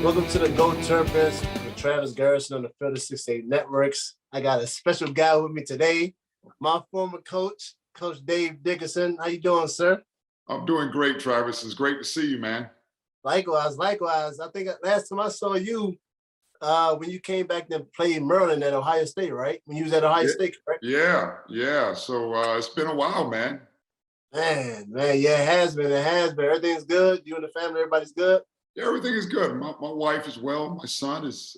Welcome to the Go Terrance with Travis Garrison on the Field of 68 Networks. I got a special guy with me today, my former coach, Coach Dave Dickerson. How you doing, sir? I'm doing great, Travis. It's great to see you, man. Likewise. I think last time I saw you, when you came back to play in Maryland at Ohio State, right? When you was at Ohio State, right? Yeah. So it's been a while, man. Man, yeah, it has been. Everything's good. You and the family, everybody's good? Yeah, everything is good. My wife is well. My son is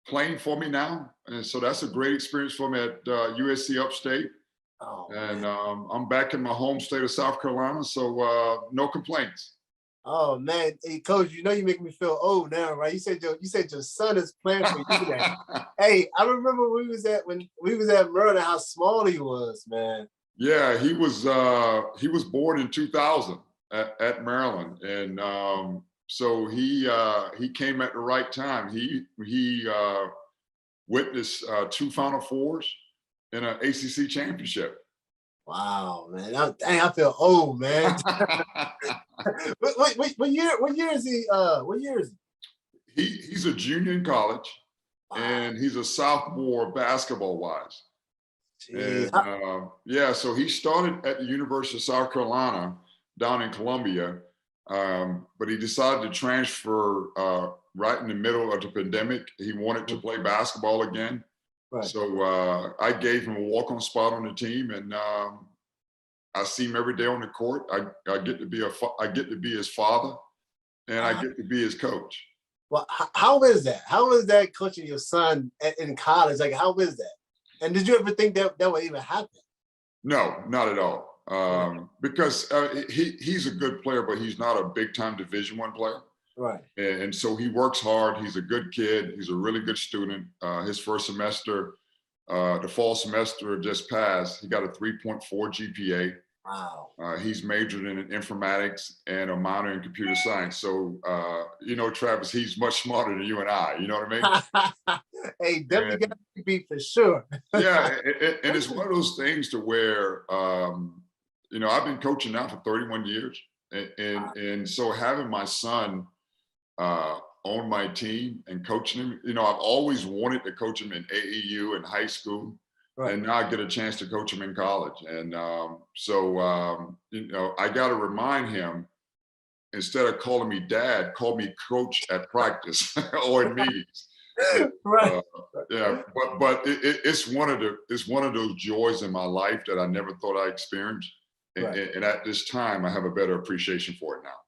playing for me now. And so that's a great experience for me at USC Upstate. Oh, and man. I'm back in my home state of South Carolina, so no complaints. Oh man, hey coach, you know you make me feel old now, right? You said your son is playing for you now. Hey, I remember when we was at Maryland, how small he was, man. Yeah, he was born in 2000 at Maryland, and so he came at the right time. He witnessed two Final Fours and an ACC championship. Wow, man! I feel old, man. What year is he? What year is he? He's a junior in college, wow. And he's a sophomore basketball wise. Jeez. And yeah, so he started at the University of South Carolina down in Columbia, but he decided to transfer right in the middle of the pandemic. He wanted to play basketball again. Right. So I gave him a walk-on spot on the team, and I see him every day on the court. I get to be his father, and I get to be his coach. Well, how is that? How is that coaching your son in college? Like, how is that? And did you ever think that would even happen? No, not at all. Because he's a good player, but he's not a big-time Division I player. Right. And so he works hard. He's a good kid. He's a really good student. His first semester, the fall semester just passed. He got a 3.4 GPA. Wow. He's majored in informatics and a minor in computer science. So, Travis, he's much smarter than you and I. You know what I mean? Hey, definitely got to be for sure. Yeah, and it's one of those things to where, I've been coaching now for 31 years. And so having my son on my team and coaching him, I've always wanted to coach him in AAU in high school. Right. And now I get a chance to coach him in college. And I got to remind him, instead of calling me dad, call me coach at practice or in meetings. Right. Yeah, but it's one of those joys in my life that I never thought I'd experience. Right. And at this time, I have a better appreciation for it now.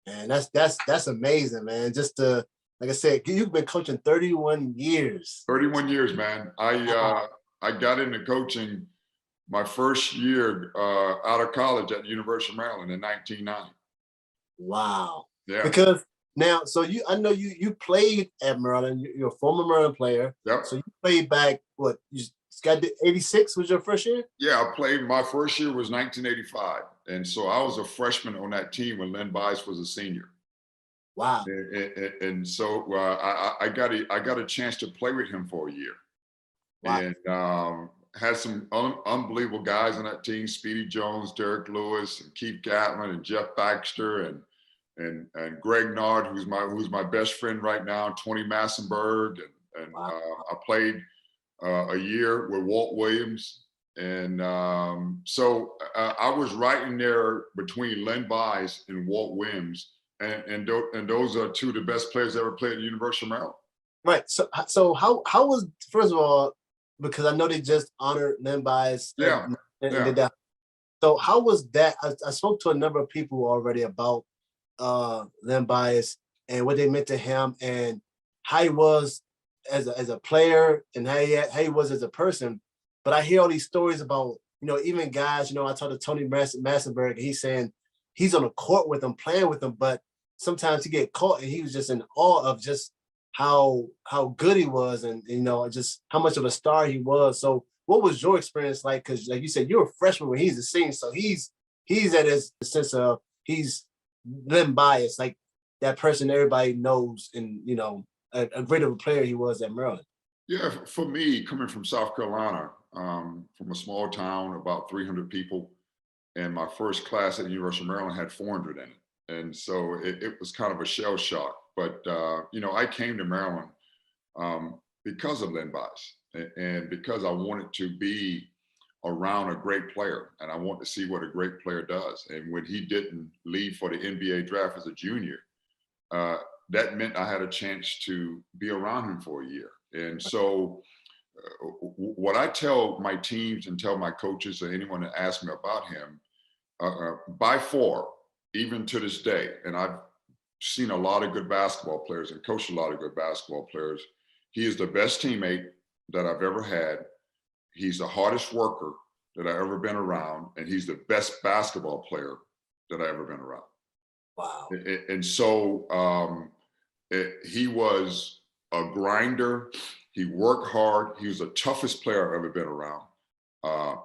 Man, that's amazing, man. Just to, like I said, you've been coaching 31 years. 31 years, man. I got into coaching my first year out of college at the University of Maryland in 1990. Wow. Yeah. Because now, so I know you played at Maryland. You're a former Maryland player. Yep. So you played back, what, you got 86 was your first year? Yeah, I played, my first year was 1985. And so I was a freshman on that team when Len Bias was a senior. Wow. And so I got a chance to play with him for a year. Wow. And had some unbelievable guys on that team: Speedy Jones, Derek Lewis, and Keith Gatlin, and Jeff Baxter, and Greg Nard, who's my best friend right now, Tony Massenberg, and wow. I played a year with Walt Williams, and so I was right in there between Len Bias and Walt Williams, and those are two of the best players that ever played at the University of Maryland. Right. So how was, first of all, because I know they just honored Len Bias. Yeah. So how was that? I spoke to a number of people already about Len Bias and what they meant to him and how he was as a player and how he was as a person. But I hear all these stories about, even guys, I talked to Tony Massenberg, and he's saying he's on the court with them, playing with them, but sometimes he get caught and he was just in awe of just how good he was and, just how much of a star he was. So what was your experience like? Because like you said, you're a freshman when he's a senior. So he's at his sense of, he's Len Bias, like that person everybody knows, and, a great of a player he was at Maryland. Yeah, for me, coming from South Carolina, from a small town, about 300 people, and my first class at the University of Maryland had 400 in it. And so it was kind of a shell shock. But I came to Maryland because of Len Bias and because I wanted to be around a great player, and I want to see what a great player does. And when he didn't leave for the NBA draft as a junior, that meant I had a chance to be around him for a year. And so what I tell my teams and tell my coaches or anyone that asks me about him, by far, even to this day, and I've seen a lot of good basketball players and coached a lot of good basketball players, he is the best teammate that I've ever had. He's the hardest worker that I've ever been around, and he's the best basketball player that I've ever been around. Wow. And so he was a grinder. He worked hard. He was the toughest player I've ever been around.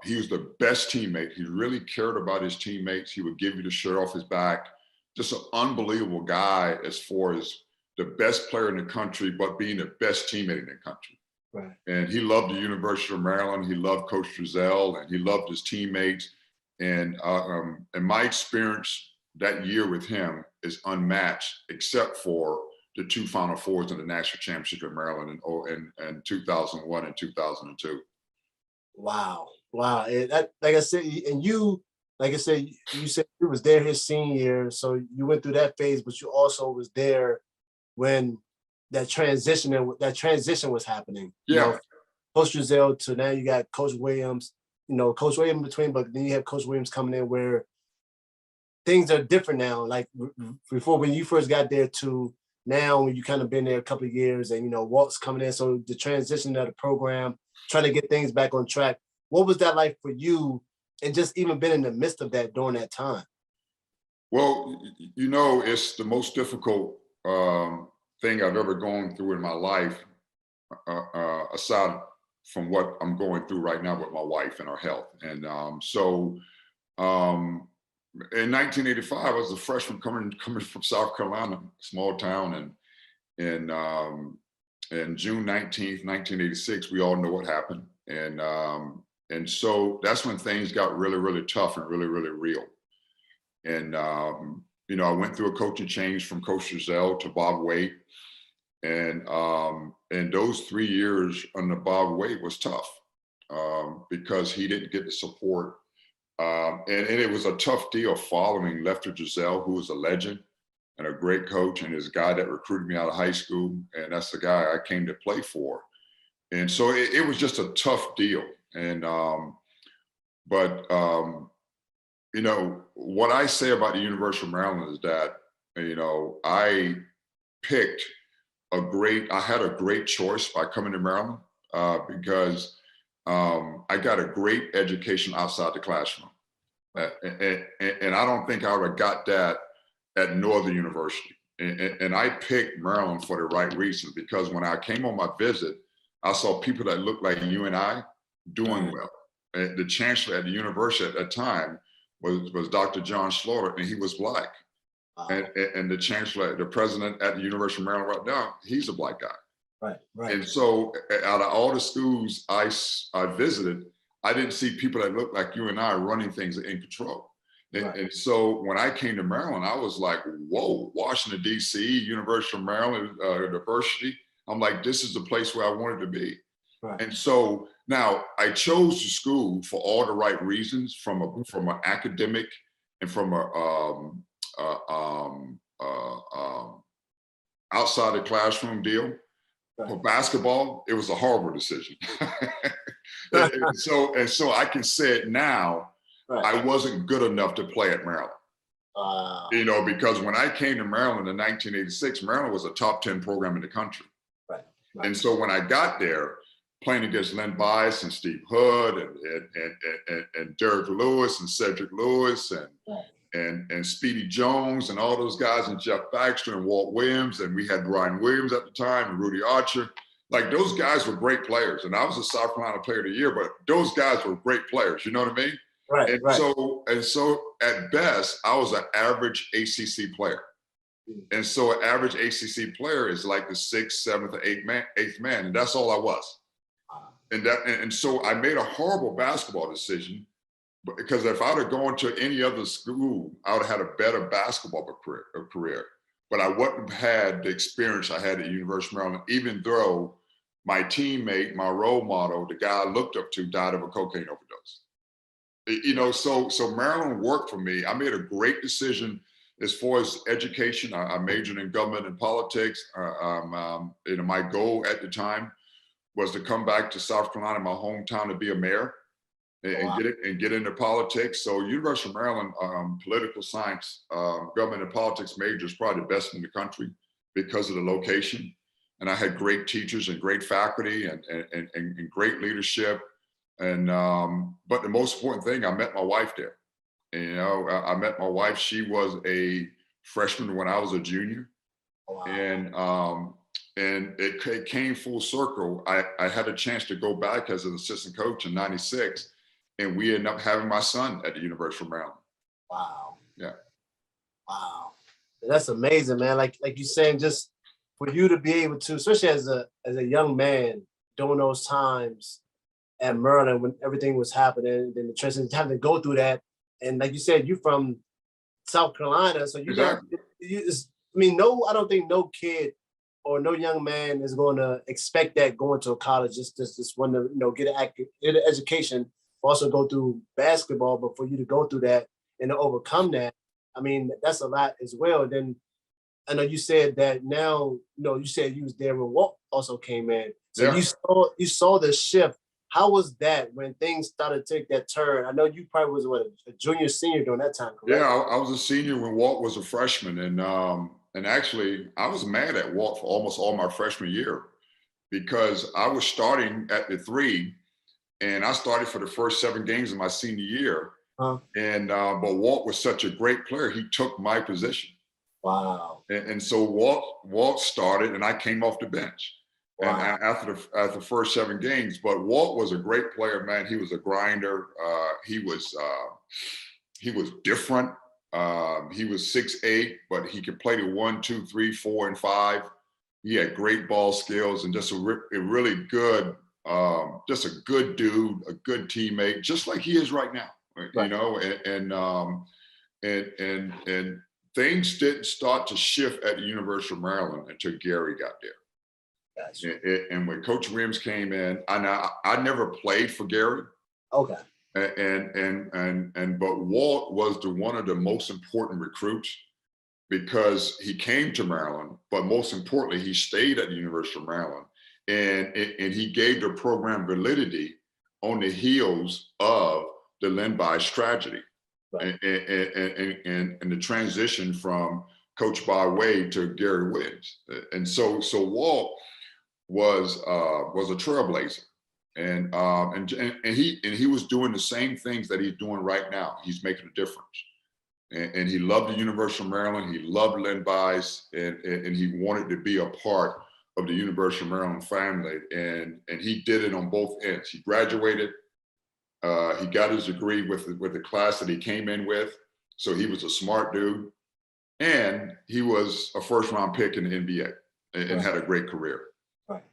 He was the best teammate. He really cared about his teammates. He would give you the shirt off his back. Just an unbelievable guy as far as the best player in the country, but being the best teammate in the country. Right. And he loved the University of Maryland. He loved Coach Drizel, and he loved his teammates. And my experience that year with him is unmatched, except for the 2 Final Fours in the national championship at Maryland in 2001 and 2002. Wow. And that, like I said, and you, like I said, you said you was there his senior year, so you went through that phase, but you also was there when that transition was happening. Yeah. Coach Drizel to now you got Coach Williams, Coach Williams in between, but then you have Coach Williams coming in where things are different now. Like before, when you first got there to now, when you kind of been there a couple of years, and Walt's coming in, so the transition of the program, trying to get things back on track. What was that like for you, and just even been in the midst of that during that time? Well, it's the most difficult thing I've ever gone through in my life, aside from what I'm going through right now with my wife and our health. And so in 1985, I was a freshman coming from South Carolina, small town, and June 19th, 1986, we all know what happened. And so that's when things got really, really tough and really, really real. And, I went through a coaching change from Coach Drizel to Bob Wade. And those 3 years under Bob Wade was tough because he didn't get the support. And it was a tough deal following Lefty Drizel, who was a legend and a great coach, and his guy that recruited me out of high school. And that's the guy I came to play for. And so it was just a tough deal. And, what I say about the University of Maryland is that, I had a great choice by coming to Maryland because I got a great education outside the classroom. And I don't think I would have got that at Northern University. And I picked Maryland for the right reason, because when I came on my visit, I saw people that looked like you and I doing well. And the chancellor at the university at that time was Dr. John Slaughter, and he was Black. Wow. And the chancellor, the president at the University of Maryland right now, he's a Black guy. Right. And so out of all the schools I visited, I didn't see people that looked like you and I running things in control. And so when I came to Maryland, I was like, whoa, Washington, D.C., University of Maryland University. I'm like, this is the place where I wanted to be. Right. And so now I chose the school for all the right reasons, from an academic and from outside the classroom deal. Right. For basketball, it was a horrible decision. and so I can say it now. Right. I wasn't good enough to play at Maryland. Because when I came to Maryland in 1986, Maryland was a top 10 program in the country. Right. And so when I got there, playing against Len Bias and Steve Hood and Derek Lewis and Cedric Lewis and Speedy Jones and all those guys, and Jeff Baxter and Walt Williams, and we had Brian Williams at the time and Rudy Archer. Like, those guys were great players. And I was a South Carolina Player of the Year, but those guys were great players. You know what I mean? Right. And so at best, I was an average ACC player. And so an average ACC player is like the 6th, 7th, or 8th man, and that's all I was. And so I made a horrible basketball decision, because if I'd have gone to any other school, I would have had a better basketball career. but I wouldn't have had the experience I had at University of Maryland, even though my teammate, my role model, the guy I looked up to, died of a cocaine overdose. So Maryland worked for me. I made a great decision as far as education. I majored in government and politics. My goal at the time was to come back to South Carolina, my hometown, to be a mayor and get into politics. So University of Maryland political science, government and politics major is probably the best in the country because of the location. And I had great teachers and great faculty and great leadership. And but the most important thing, I met my wife there. And, I met my wife. She was a freshman when I was a junior. Wow. And it came full circle. I had a chance to go back as an assistant coach in '96, and we ended up having my son at the University of Maryland. Wow. Yeah. Wow. That's amazing, man. Like you're saying, just for you to be able to, especially as a young man during those times at Maryland when everything was happening, then the transition, having to go through that. And like you said, you from South Carolina, so you exactly. I don't think no kid or no young man is going to expect that going to a college, just want to, get an education, also go through basketball, but for you to go through that and to overcome that, I mean, that's a lot as well. Then I know you said that now, you said you was there when Walt also came in. So yeah. you saw the shift. How was that when things started to take that turn? I know you probably was a junior, senior during that time, correct? Yeah, I was a senior when Walt was a freshman. And actually, I was mad at Walt for almost all my freshman year because I was starting at the 3, and I started for the first 7 games of my senior year. Huh. And but Walt was such a great player, he took my position. Wow. And so Walt started, and I came off the bench. Wow. And after the first 7 games, but Walt was a great player, man. He was a grinder. He was different. He was 6'8", but he could play the 1, 2, 3, 4, and 5. He had great ball skills and just a really good, just a good dude, a good teammate, just like he is right now. Right. And things didn't start to shift at the University of Maryland until Gary got there. Gotcha. And when Coach Williams came in, I never played for Gary. Okay. But Walt was one of the most important recruits because he came to Maryland, but most importantly, he stayed at the University of Maryland, and he gave the program validity on the heels of the Len Bias tragedy. Right. And the transition from Coach By-Way to Gary Williams. And so Walt was a trailblazer. And he was doing the same things that he's doing right now. He's making a difference. And he loved the University of Maryland. He loved Len Bias, and he wanted to be a part of the University of Maryland family. And he did it on both ends. He graduated. He got his degree with the class that he came in with. So he was a smart dude. And he was a first-round pick in the NBA and had a great career. Right.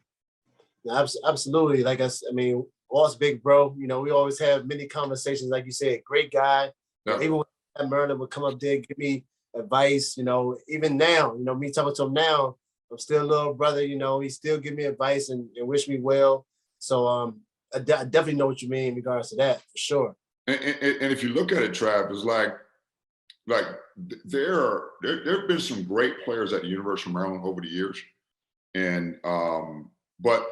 Absolutely. Like I mean, Walt's big bro. We always have many conversations. Like you said, great guy. Yeah. Even when Maryland would come up there, give me advice. Even now, me talking to him now, I'm still a little brother. He still give me advice and wish me well. So I definitely know what you mean in regards to that, for sure. And if you look at it, Trav, it's like there have been some great players at the University of Maryland over the years, and but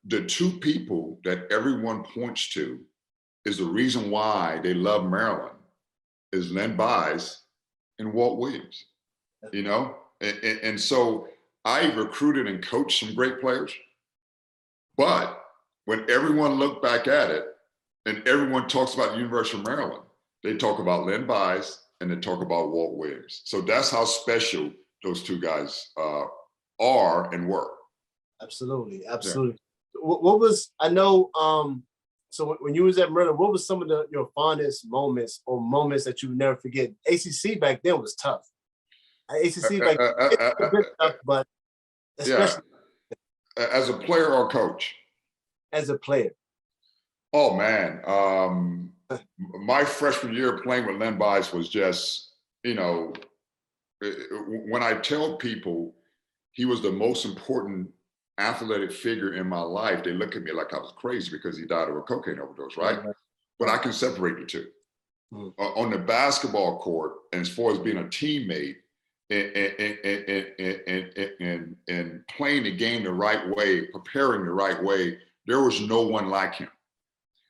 the 2 people that everyone points to is the reason why they love Maryland is Len Bias and Walt Williams. And so I recruited and coached some great players, but when everyone looked back at it and everyone talks about the University of Maryland, they talk about Len Bias and they talk about Walt Williams. So that's how special those 2 guys are and were. Absolutely. Absolutely. Yeah. What was, I know, so when you was at Maryland, what was some of your fondest moments or moments that you never forget? ACC back then was tough. ACC back then was tough, but especially. Yeah. As a player or coach? As a player. Oh, man. My freshman year playing with Len Bias was just, when I tell people he was the most important athletic figure in my life, they look at me like I was crazy because he died of a cocaine overdose, right? Right. But I can separate the two. Mm. On the basketball court, and as far as being a teammate and playing the game the right way, preparing the right way, there was no one like him.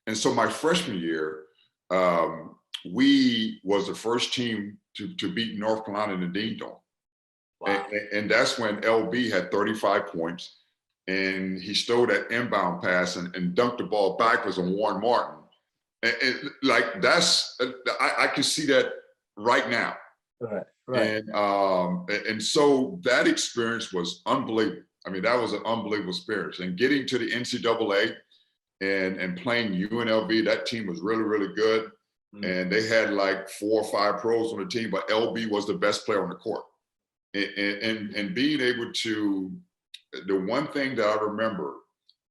And so my freshman year, we was the first team to beat North Carolina in the Dean Dome. Wow. And that's when LB had 35 points, and he stole that inbound pass and dunked the ball backwards on Warren Martin. And like that's, I can see that right now. Right. Right. And so that experience was unbelievable. I mean, that was an unbelievable experience. And getting to the NCAA and playing UNLV, that team was really, really good. And they had like 4 or 5 pros on the team, but LB was the best player on the court. And being able to, the one thing that I remember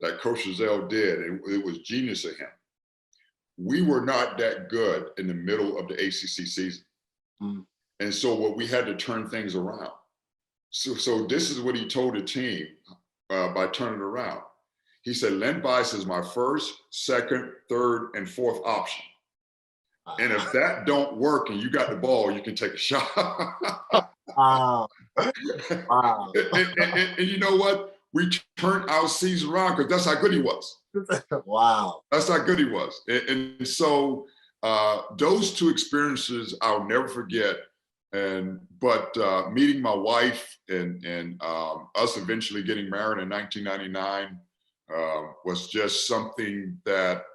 that Coach Giselle did, it was genius of him. We were not that good in the middle of the ACC season. And so what we had to turn things around. So this is what he told the team by turning it around. He said, Len Bias is my first, second, third, and fourth option. And if that don't work and you got the ball, you can take a shot. Wow. Wow. And you know what? We turned our season around because that's how good he was. Wow. That's how good he was. And so those 2 experiences I'll never forget. But meeting my wife and us eventually getting married in 1999 was just something that,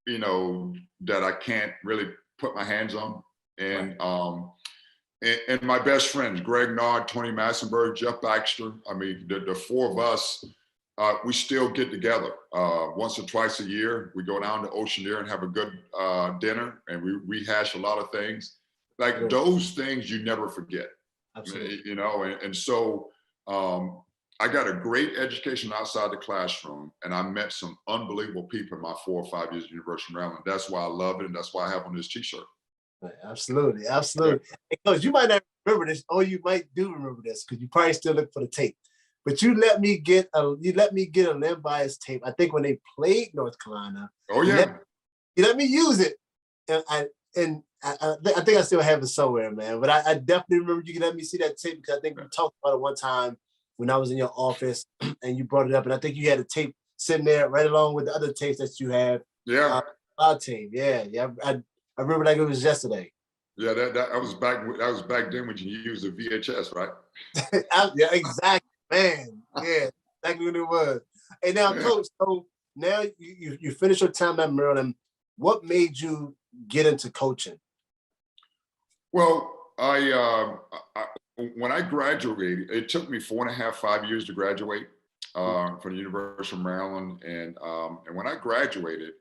you know, that I can't really put my hands on. And and my best friends, Greg Nard, Tony Massenberg, Jeff Baxter. I mean, the 4 of us, we still get together once or twice a year. We go down to Oceaneer and have a good dinner, and we rehash a lot of things. Like those things you never forget. Absolutely. You know, and so I got a great education outside the classroom, and I met some unbelievable people in my 4 or 5 years at University of Maryland. That's why I love it, and that's why I have on this T-shirt. Absolutely, absolutely. Because you might not remember this, or you might do remember this, because you probably still look for the tape. But you let me get a Len Bias tape. I think when they played North Carolina. Oh yeah. You let me use it, and I think I still have it somewhere, man. But I definitely remember you let me see that tape because I think we talked about it one time when I was in your office, and you brought it up, and I think you had a tape sitting there right along with the other tapes that you have. Yeah. Our team, yeah. I remember like it was yesterday. Yeah, that was back then when you used the VHS, right? Yeah, exactly, man. Yeah, exactly what it was. And now, Coach, so now you finished your time at Maryland. What made you get into coaching? Well, when I graduated, it took me 4.5, 5 years to graduate from the University of Maryland, and when I graduated,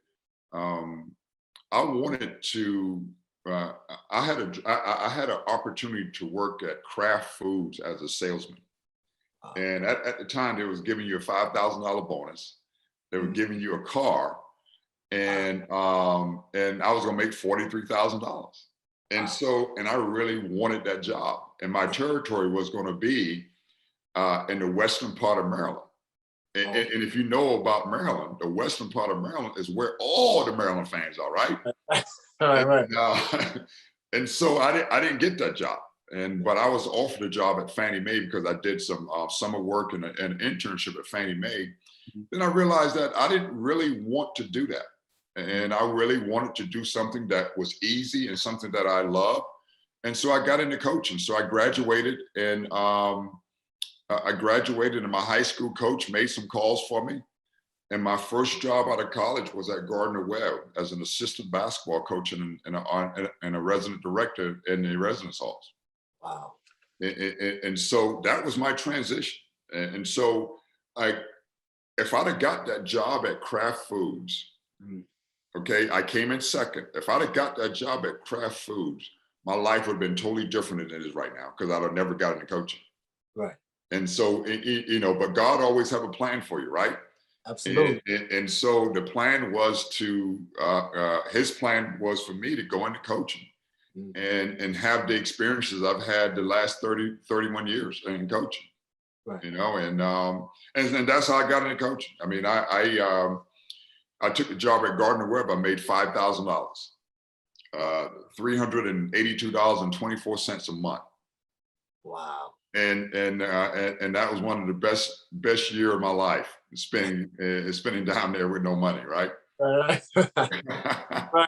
I wanted to. I had an opportunity to work at Kraft Foods as a salesman, and at the time they was giving you a $5,000 bonus. They were giving you a car, and I was gonna make $43,000. And so, and I really wanted that job, and my territory was going to be in the western part of Maryland. And if you know about Maryland, the western part of Maryland is where all the Maryland fans are, right? And so I didn't get that job, but I was offered a job at Fannie Mae because I did some summer work and an internship at Fannie Mae. Then I realized that I didn't really want to do that. And I really wanted to do something that was easy and something that I love. And so I got into coaching. So I graduated, and and my high school coach made some calls for me. And my first job out of college was at Gardner-Webb as an assistant basketball coach and a resident director in the residence halls. Wow. And so that was my transition. And so if I'd have got that job at Kraft Foods, okay, I came in second. If I'd have got that job at Kraft Foods, my life would have been totally different than it is right now because I'd have never gotten into coaching. Right. And so, you know, but God always have a plan for you, right? Absolutely. And so the plan was his plan was for me to go into coaching. and have the experiences I've had the last 31 years in coaching. Right. You know, and that's how I got into coaching. I mean, I took the job at Gardner Webb. I made $5,000, $382.24 a month. Wow. And that was one of the best year of my life. Spending down there with no money, right? Right. Right.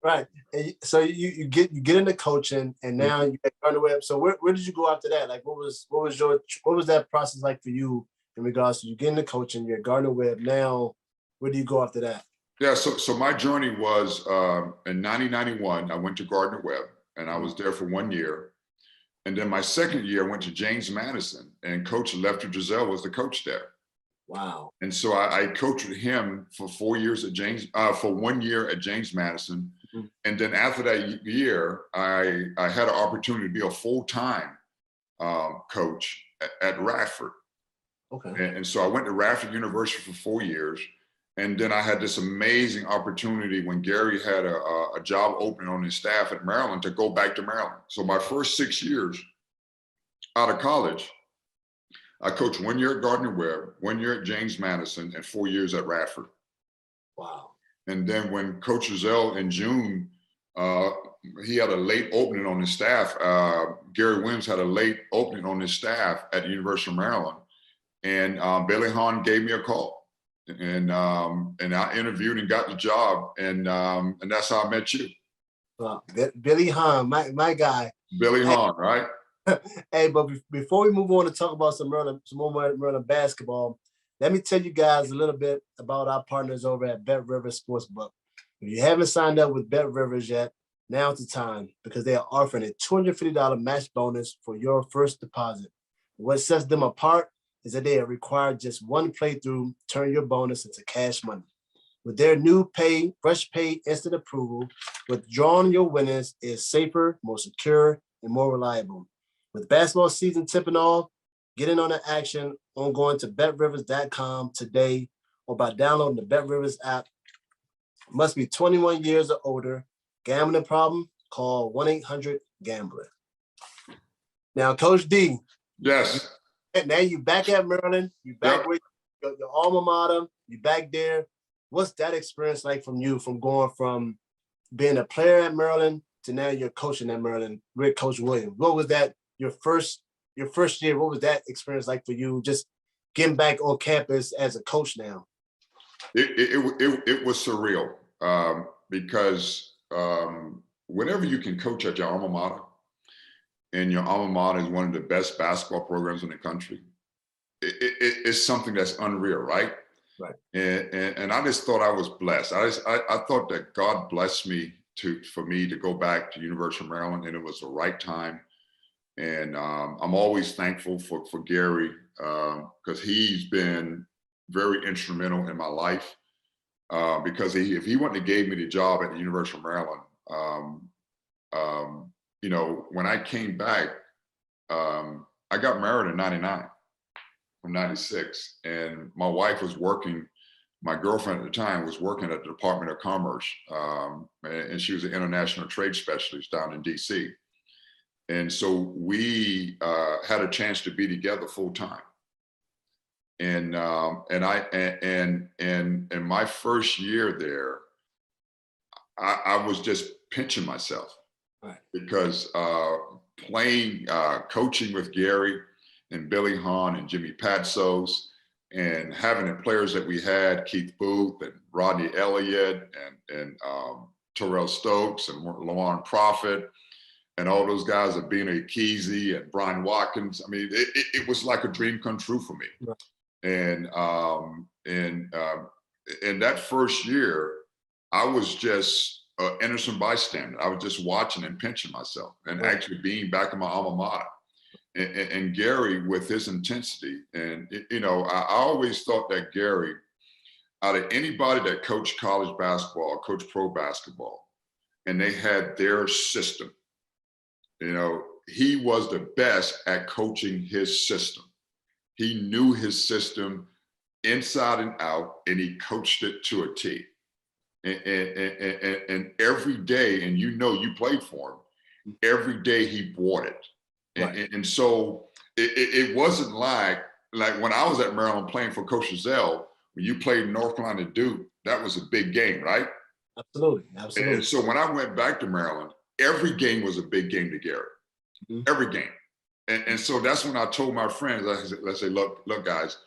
Right. And so you get into coaching, and now you get Gardner Webb. So where did you go after that? Like, what was that process like for you in regards to you getting into coaching? You're at Gardner Webb now. Where do you go after that? Yeah. So my journey was in 1991. I went to Gardner Webb, and I was there for 1 year. And then my second year, I went to James Madison, and Coach Lefty Driesell was the coach there. Wow. And so I coached with him for 4 years at for 1 year at James Madison. Mm-hmm. And then after that year, I had an opportunity to be a full-time coach at Radford. Okay. And so I went to Radford University for 4 years. And then I had this amazing opportunity when Gary had a job opening on his staff at Maryland to go back to Maryland. So my first 6 years out of college, I coached 1 year at Gardner Webb, 1 year at James Madison, and 4 years at Radford. Wow. And then when Coach Driesell in June, he had a late opening on his staff. Gary Williams had a late opening on his staff at the University of Maryland. And Billy Hahn gave me a call. And I interviewed and got the job, and that's how I met you. Billy Hahn, my guy. Billy Hahn, right? Hey, but before we move on to talk about some more Maryland basketball, let me tell you guys a little bit about our partners over at BetRivers Sportsbook. If you haven't signed up with BetRivers yet, now's the time, because they are offering a $250 match bonus for your first deposit. What sets them apart is that they are required just one playthrough, turn your bonus into cash money. With their new fresh pay instant approval, withdrawing your winnings is safer, more secure, and more reliable. With basketball season tipping off, get in on the action on going to betrivers.com today or by downloading the BetRivers app. Must be 21 years or older. Gambling problem? Call 1-800-GAMBLER. Now, Coach D. Yes. Now you back at Maryland. You back with your alma mater. You back there. What's that experience like from you, from going from being a player at Maryland to now you're coaching at Maryland with Coach Williams? What was that? Your first year. What was that experience like for you? Just getting back on campus as a coach now. It was surreal because whenever you can coach at your alma mater, and your alma mater is one of the best basketball programs in the country, it's something that's unreal, right? Right. And I just thought I was blessed. I thought that God blessed me for me to go back to University of Maryland, and it was the right time. And I'm always thankful for Gary because he's been very instrumental in my life. Because if he wouldn't have gave me the job at the University of Maryland, you know, when I came back, I got married in 99 from 96. And my wife was working, my girlfriend at the time was working at the Department of Commerce. And she was an international trade specialist down in DC. And so we had a chance to be together full time. And my first year there, I was just pinching myself. Right. Because coaching with Gary and Billy Hahn and Jimmy Patsos, and having the players that we had, Keith Booth and Rodney Elliott and Terrell Stokes and Lawan Prophet, and all those guys, of Bina Kesey and Brian Watkins. I mean, it was like a dream come true for me. Right. And that first year, I was just an innocent bystander. I was just watching and pinching myself, and actually being back in my alma mater. And Gary, with his intensity, and you know, I always thought that Gary, out of anybody that coached college basketball or coached pro basketball, and they had their system, you know, he was the best at coaching his system. He knew his system inside and out, and he coached it to a T. And every day, and you know, you played for him, every day he brought it. Right. And so it wasn't like when I was at Maryland playing for Coach Giselle, when you played North Carolina Duke, that was a big game, right? Absolutely. And so when I went back to Maryland, every game was a big game to Gary. Every game. And so that's when I told my friends, I said, look, guys,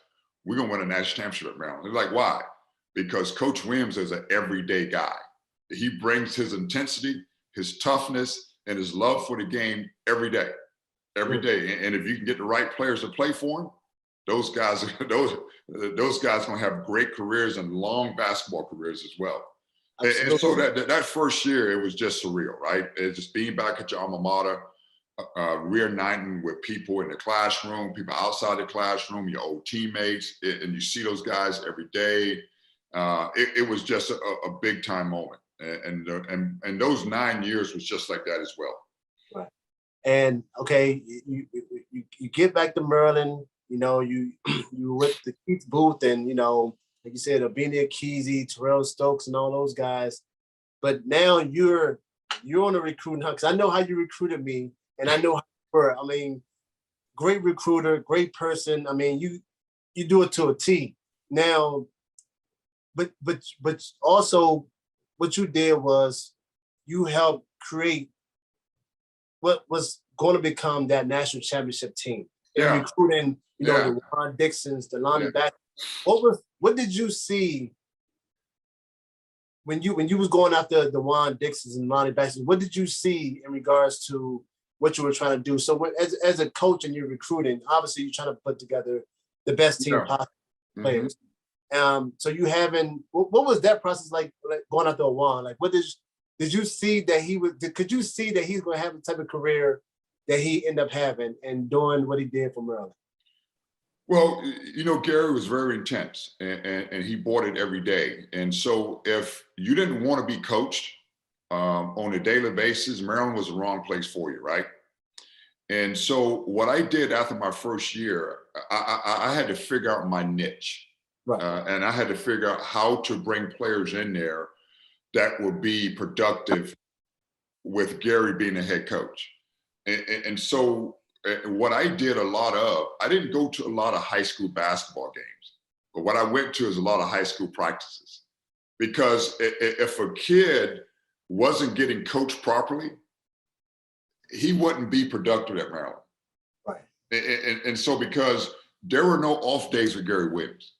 we're going to win a national championship at Maryland. They're like, why? Because Coach Williams is an everyday guy. He brings his intensity, his toughness, and his love for the game every day. Every day. And if you can get the right players to play for him, those guys gonna have great careers and long basketball careers as well. And so that first year, it was just surreal, right? It's just being back at your alma mater, reuniting with people in the classroom, people outside the classroom, your old teammates, and you see those guys every day. It was just a big time moment, and those 9 years was just like that as well. Right. And okay, you get back to Maryland. You know, you with the Keith Booth, and you know, like you said, Abinia Kesey, Terrell Stokes, and all those guys. But now you're on a recruiting hunt, because I know how you recruited me, and I know how you were. I mean, great recruiter, great person. I mean, you do it to a T. Now, but also what you did was you helped create what was going to become that national championship team. And recruiting, you know, the Ron Dixons, the Lonnie Back. What did you see when you was going after the Juan Dixons and Lonnie Baxter? What did you see in regards to what you were trying to do? So as a coach and you're recruiting, obviously you're trying to put together the best team possible players. So you having what was that process like going after Juan? Like what did you see that could you see that he's going to have the type of career that he ended up having and doing what he did for Maryland? Well, you know, Gary was very intense and he bought it every day. And so if you didn't want to be coached on a daily basis, Maryland was the wrong place for you, right? And so what I did after my first year, I had to figure out my niche. Right. And I had to figure out how to bring players in there that would be productive with Gary being the head coach. And so what I did a lot of, I didn't go to a lot of high school basketball games, but what I went to is a lot of high school practices. Because if a kid wasn't getting coached properly, he wouldn't be productive at Maryland. Right. And so because there were no off days with Gary Williams.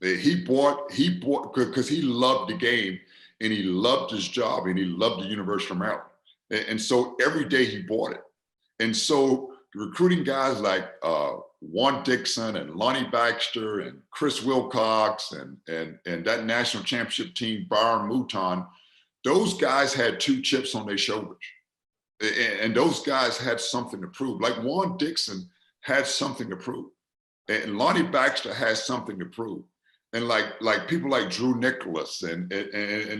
He bought because he loved the game and he loved his job and he loved the University of Maryland. And so every day he bought it. And so recruiting guys like Juan Dixon and Lonnie Baxter and Chris Wilcox and that national championship team, Byron Mouton, those guys had 2 chips on their shoulders. And those guys had something to prove. Like Juan Dixon had something to prove. And Lonnie Baxter has something to prove. And like people like Drew Nicholas and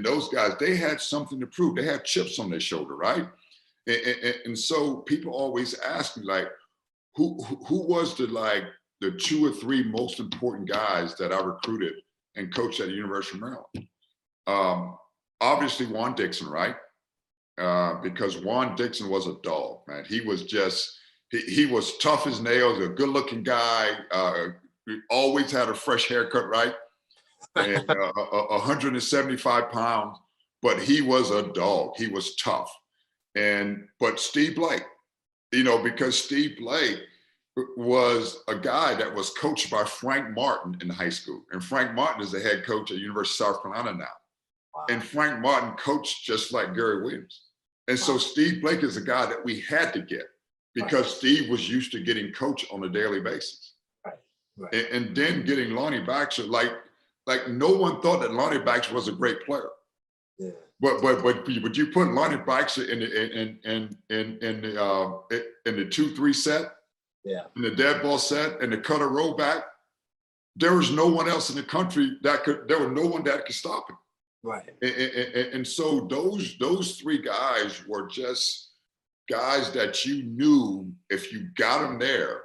those guys, they had something to prove. They had chips on their shoulder, right? And so people always ask me, like, who was the 2 or 3 most important guys that I recruited and coached at the University of Maryland? Obviously Juan Dixon, right? Because Juan Dixon was a dog, man. He was just, he was tough as nails, a good looking guy, always had a fresh haircut, right? And 175 pounds, but he was a dog. He was tough. But Steve Blake, you know, because Steve Blake was a guy that was coached by Frank Martin in high school. And Frank Martin is the head coach at University of South Carolina now. Wow. And Frank Martin coached just like Gary Williams. And so Steve Blake is a guy that we had to get because Steve was used to getting coached on a daily basis. Right. And then getting Lonnie Baxter, like no one thought that Lonnie Baxter was a great player. Yeah. But you put Lonnie Baxter in the 2-3 set, in the dead ball set, and the cutter roll back, there was no one else in the country there was no one that could stop him. Right. And so those 3 guys were just guys that you knew if you got them there,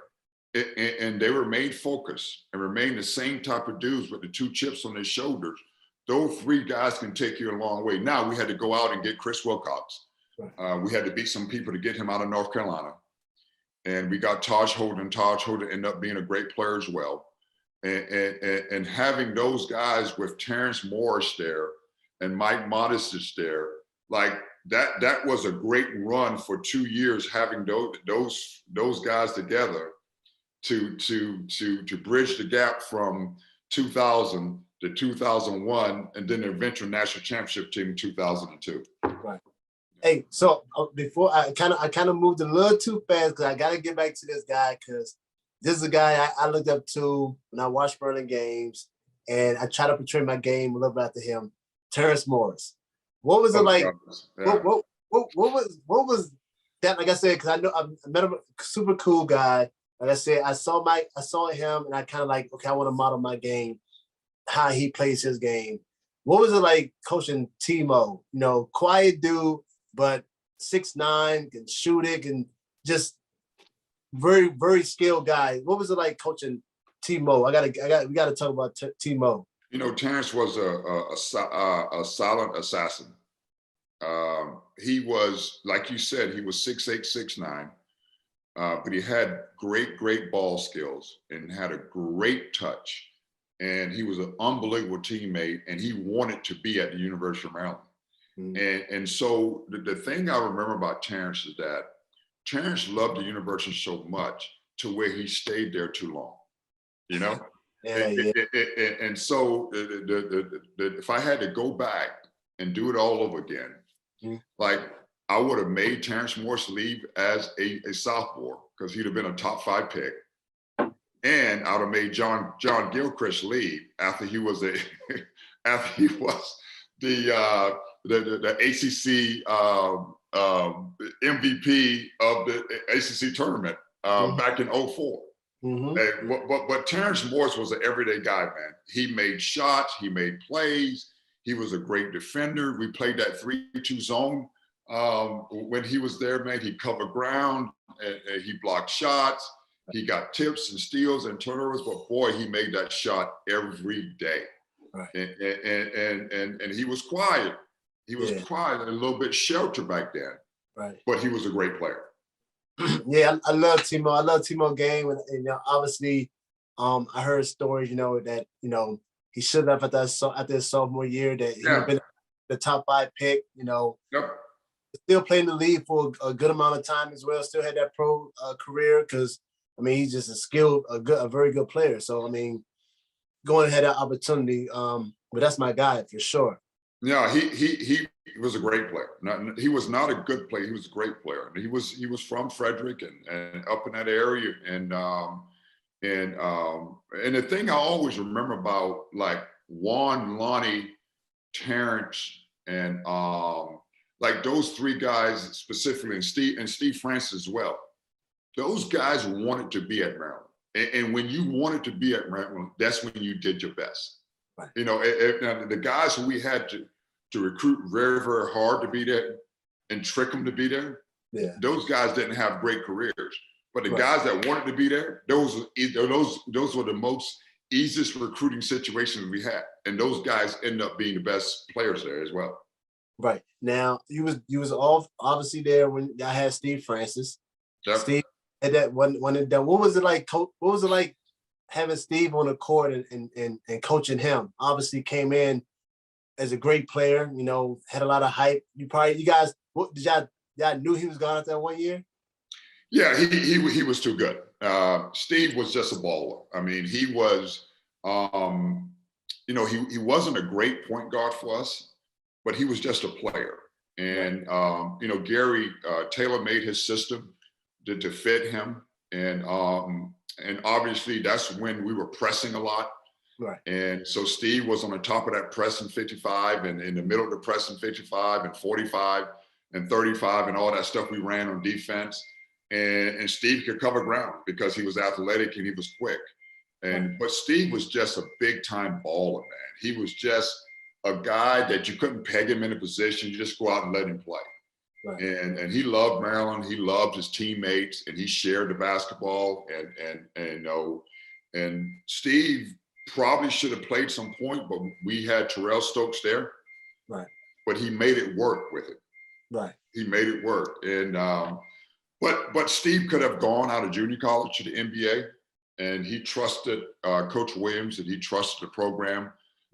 and they remained focused and remained the same type of dudes with the 2 chips on their shoulders, those 3 guys can take you a long way. Now we had to go out and get Chris Wilcox. Right. We had to beat some people to get him out of North Carolina. And we got Taj Holden. Taj Holden ended up being a great player as well. And having those guys with Terrance Morris there and Mike Modestis there, like that was a great run for 2 years, having those guys together to bridge the gap from 2000 to 2001, and then the eventual national championship team in 2002. Right. Hey, so before I kind of moved a little too fast because I got to get back to this guy because this is a guy I looked up to when I watched Maryland games, and I try to portray my game a little bit after him. Terrance Morris. What was it like? Yeah. What was that? Like I said, because I know I met him, a super cool guy. Like I said, I saw him, and I kind of like, okay, I want to model my game, how he plays his game. What was it like coaching Timo? You know, quiet dude, but 6'9", can shoot it, and just very, very skilled guy. What was it like coaching Timo? We gotta talk about Timo. You know, Terrance was a silent assassin. He was, like you said, he was 6'8", 6'9", but he had great ball skills and had a great touch. And he was an unbelievable teammate, and he wanted to be at the University of Maryland. Mm-hmm. And so the thing I remember about Terrance is that Terrance loved the university so much to where he stayed there too long, you know? And so if I had to go back and do it all over again, mm-hmm. like I would have made Terrance Morris leave as a sophomore because he'd have been a top 5 pick. And I would have made John Gilchrist leave after he was the ACC MVP of the ACC tournament mm-hmm. back in 2004. Mm-hmm. But Terrance Morris was an everyday guy, man. He made shots, he made plays, he was a great defender. We played that 3-2 zone when he was there, man. He covered ground and he blocked shots. He got tips and steals and turnovers, but boy, he made that shot every day. Right. And he was quiet. He was quiet and a little bit sheltered back then. Right. But he was a great player. Yeah, I love Timo. I love Timo game, and you know, obviously, I heard stories, you know, that you know he should have after his sophomore year that he would have been the top 5 pick. You know. Yep. Still playing the league for a good amount of time as well. Still had that pro career because. I mean, he's just a very good player. So, I mean, going ahead that opportunity, but that's my guy for sure. Yeah, he was a great player. He was not a good player. He was a great player. He was from Frederick and up in that area. And the thing I always remember about like Juan, Lonnie, Terrance, and like those 3 guys specifically, and Steve Francis as well. Those guys wanted to be at Maryland. And when you wanted to be at Maryland, that's when you did your best. Right. You know, the guys who we had to recruit very, very hard to be there and trick them to be there, those guys didn't have great careers. But the guys that wanted to be there, those were the most easiest recruiting situations we had. And those guys end up being the best players there as well. Right. Now, you was obviously there when I had Steve Francis. Yep. Steve. And that when it done, what was it like? What was it like having Steve on the court and coaching him? Obviously, came in as a great player. You know, had a lot of hype. You guys knew he was gone after that 1 year? Yeah, he was too good. Steve was just a baller. I mean, he was. You know, he wasn't a great point guard for us, but he was just a player. And you know, Gary Taylor made his system to fit him, and obviously that's when we were pressing a lot. Right. And so Steve was on the top of that pressing 55, and in the middle of the pressing 55 and 45 and 35 and all that stuff we ran on defense. And Steve could cover ground because he was athletic and he was quick. But Steve was just a big time baller, man. He was just a guy that you couldn't peg him in a position. You just go out and let him play. Right. And he loved Maryland. He loved his teammates, and he shared the basketball. And Steve probably should have played some point, but we had Terrell Stokes there. Right. But he made it work with it. Right. he made it work. And but Steve could have gone out of junior college to the NBA, and he trusted Coach Williams, and he trusted the program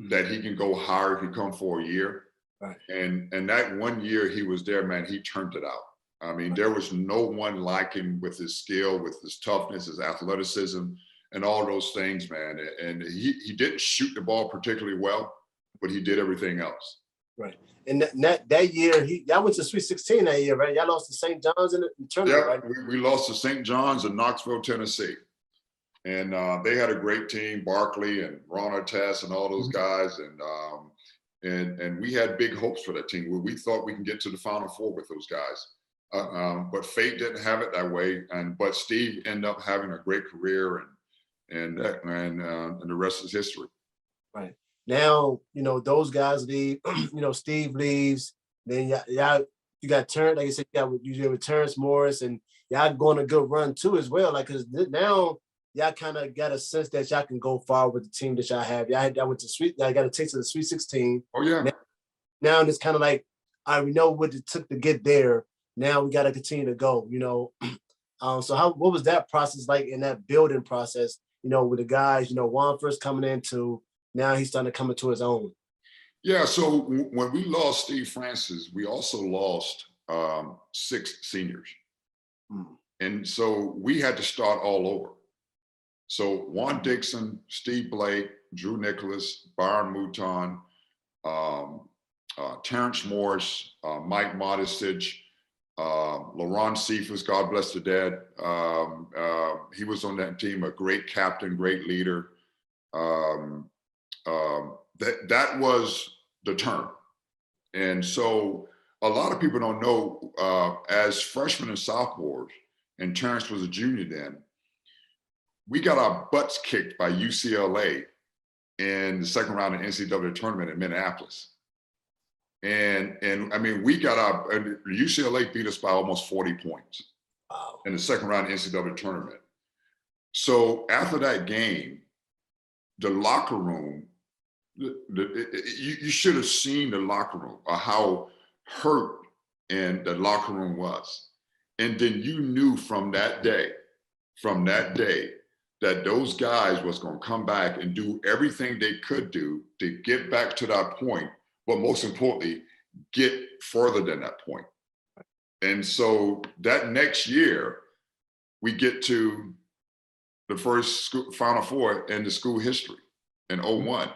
that he can go higher if he come for a year. Right. And that 1 year he was there, man, he turned it out. I mean, there was no one like him with his skill, with his toughness, his athleticism, and all those things, man. And he didn't shoot the ball particularly well, but he did everything else. Right. And that year, y'all went to Sweet 16 that year, right? Y'all lost to St. John's in the tournament, Yeah, right? we lost to St. John's in Knoxville, Tennessee. And they had a great team, Barkley and Ron Artest and all those guys. And we had big hopes for that team. We thought we can get to the Final Four with those guys. But fate didn't have it that way. But Steve ended up having a great career, and the rest is history. Right. Now, those guys leave, Steve leaves, then y'all you got Terrance, like you said, you got with Terrance Morris, and y'all going a good run too as well. Like, cause now y'all kind of got a sense that y'all can go far with the team that y'all have. Y'all went to y'all got a taste of the Sweet 16. Oh yeah. Now it's kind of like, we know what it took to get there. Now we got to continue to go, So what was that process like in that building process, with the guys, Juan first coming into, now he's starting to come into his own? Yeah, so when we lost Steve Francis, we also lost 6 seniors. And so we had to start all over. So Juan Dixon, Steve Blake, Drew Nicholas, Byron Mouton, Terrance Morris, Mike Modestich, LaRon Cephas, God bless the dead. He was on that team, a great captain, great leader. That was the term. And so a lot of people don't know, as freshmen and sophomores, and Terrance was a junior then, we got our butts kicked by UCLA in the second round of the NCAA tournament in Minneapolis. And I mean, UCLA beat us by almost 40 points in the second round of the NCAA tournament. So after that game, the locker room, you should have seen the locker room, or how hurt and the locker room was. And then you knew from that day, that those guys was going to come back and do everything they could do to get back to that point, but most importantly, get further than that point. And so that next year, we get to the first Final Four in the school history in 01.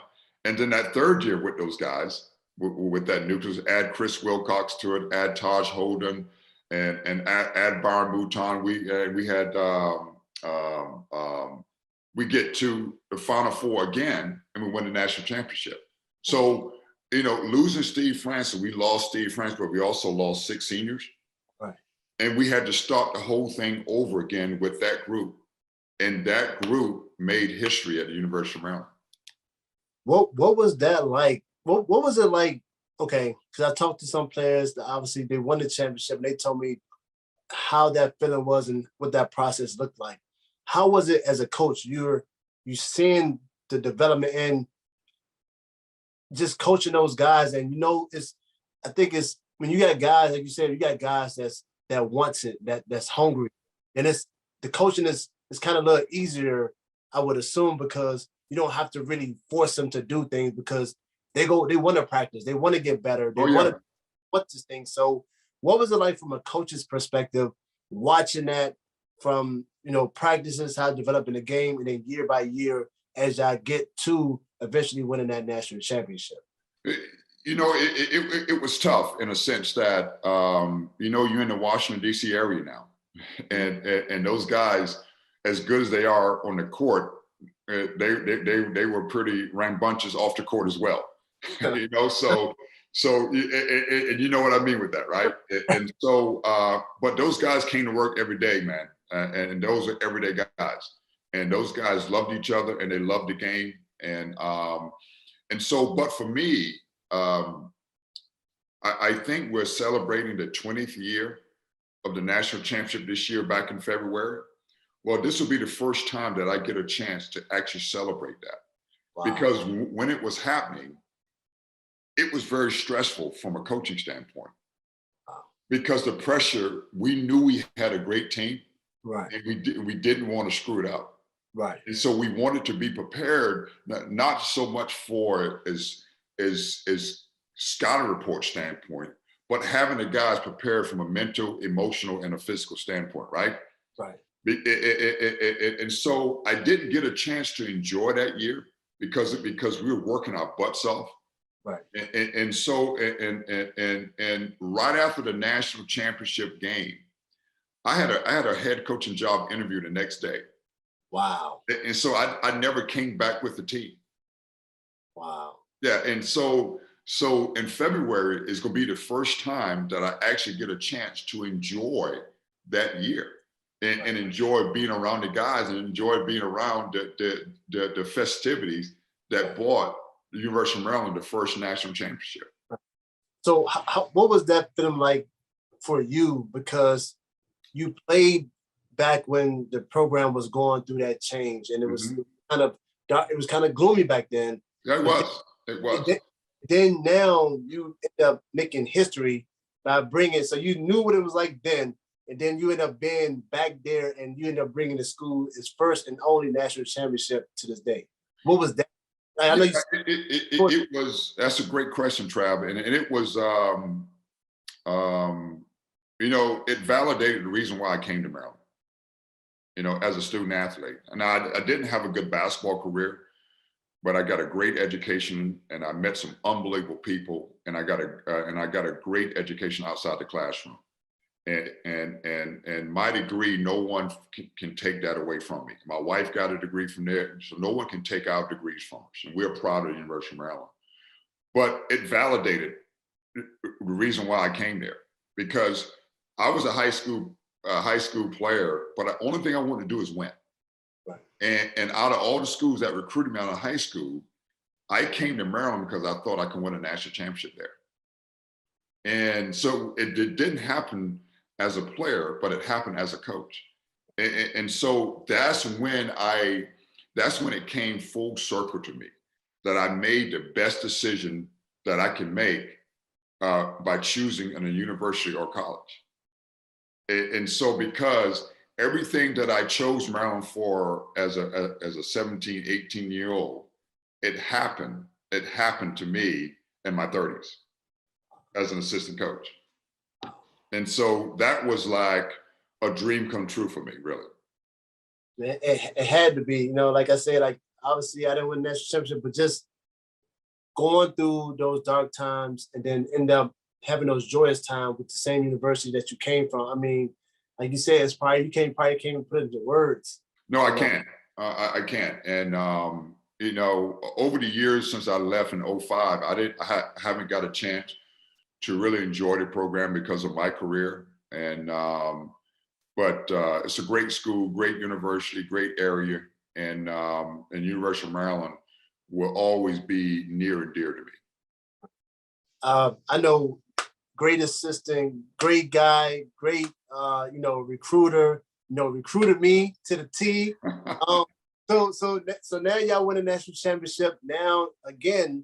And then that third year with those guys, with that nucleus, add Chris Wilcox to it, add Taj Holden, and add Byron Mouton. We get to the Final Four again, and we win the national championship. So, losing Steve Francis, we lost Steve Francis, but we also lost 6 seniors. Right. And we had to start the whole thing over again with that group. And that group made history at the University of Maryland. What was that like? What was it like? Okay, because I talked to some players that obviously they won the championship, and they told me how that feeling was and what that process looked like. How was it as a coach? You seeing the development and just coaching those guys, and I think it's when you got guys, like you said, you got guys that wants it, that's hungry, and the coaching is kind of a little easier, I would assume, because you don't have to really force them to do things, because they want to practice, they want to get better, they want this thing. So what was it like from a coach's perspective, watching that from, practices, how to develop in the game, and then year by year as I get to eventually winning that national championship? It was tough in a sense that, you're in the Washington, D.C. area now. And those guys, as good as they are on the court, they were pretty rambunctious off the court as well. So you know what I mean with that, right? And so, but those guys came to work every day, man. And those are everyday guys. And those guys loved each other, and they loved the game. And so, but for me, I think we're celebrating the 20th year of the national championship this year, back in February. Well, this will be the first time that I get a chance to actually celebrate that. Wow. Because when it was happening, it was very stressful from a coaching standpoint. Wow. because the pressure, we knew we had a great team, Right. and we didn't want to screw it up. Right. And so we wanted to be prepared, not so much for as scouting report standpoint, but having the guys prepared from a mental, emotional, and a physical standpoint, right? Right. And so I didn't get a chance to enjoy that year because we were working our butts off. Right. And so right after the national championship game, I had a head coaching job interview the next day. Wow. And so I never came back with the team. Wow. Yeah. And so in February is going to be the first time that I actually get a chance to enjoy that year and enjoy being around the guys and enjoy being around the festivities that brought the University of Maryland the first national championship. So what was that feeling like for you? Because you played back when the program was going through that change, and it was kind of dark, it was kind of gloomy back then. Yeah, it was. Then now you end up making history by bringing, so you knew what it was like then, and then you end up being back there, and you end up bringing the school its first and only national championship to this day. What was that? I know it was. That's a great question, Trav, and it was. It validated the reason why I came to Maryland. As a student athlete, and I didn't have a good basketball career, but I got a great education, and I met some unbelievable people, and I got a great education outside the classroom, and my degree, no one can take that away from me. My wife got a degree from there, so no one can take our degrees from us, and we're proud of the University of Maryland. But it validated the reason why I came there, because I was a high school player, but the only thing I wanted to do is win. Right. And out of all the schools that recruited me out of high school, I came to Maryland because I thought I could win a national championship there. And so it didn't happen as a player, but it happened as a coach. And so that's when it came full circle to me, that I made the best decision that I can make by choosing in a university or college. And so because everything that I chose Maryland for as a 17, 18-year-old, it happened to me in my 30s as an assistant coach. And so that was like a dream come true for me, really. It had to be, like I said, like obviously I didn't win the national championship, but just going through those dark times and then end up having those joyous times with the same university that you came from. I mean, like you said, it's probably, you can't put it into words. No, I can't. I can't. And, over the years since I left in 2005, I haven't got a chance to really enjoy the program because of my career. And, but it's a great school, great university, great area. And University of Maryland will always be near and dear to me. I know, great assistant, great guy, great, recruiter, recruited me to the T. So now y'all win a national championship. Now, again,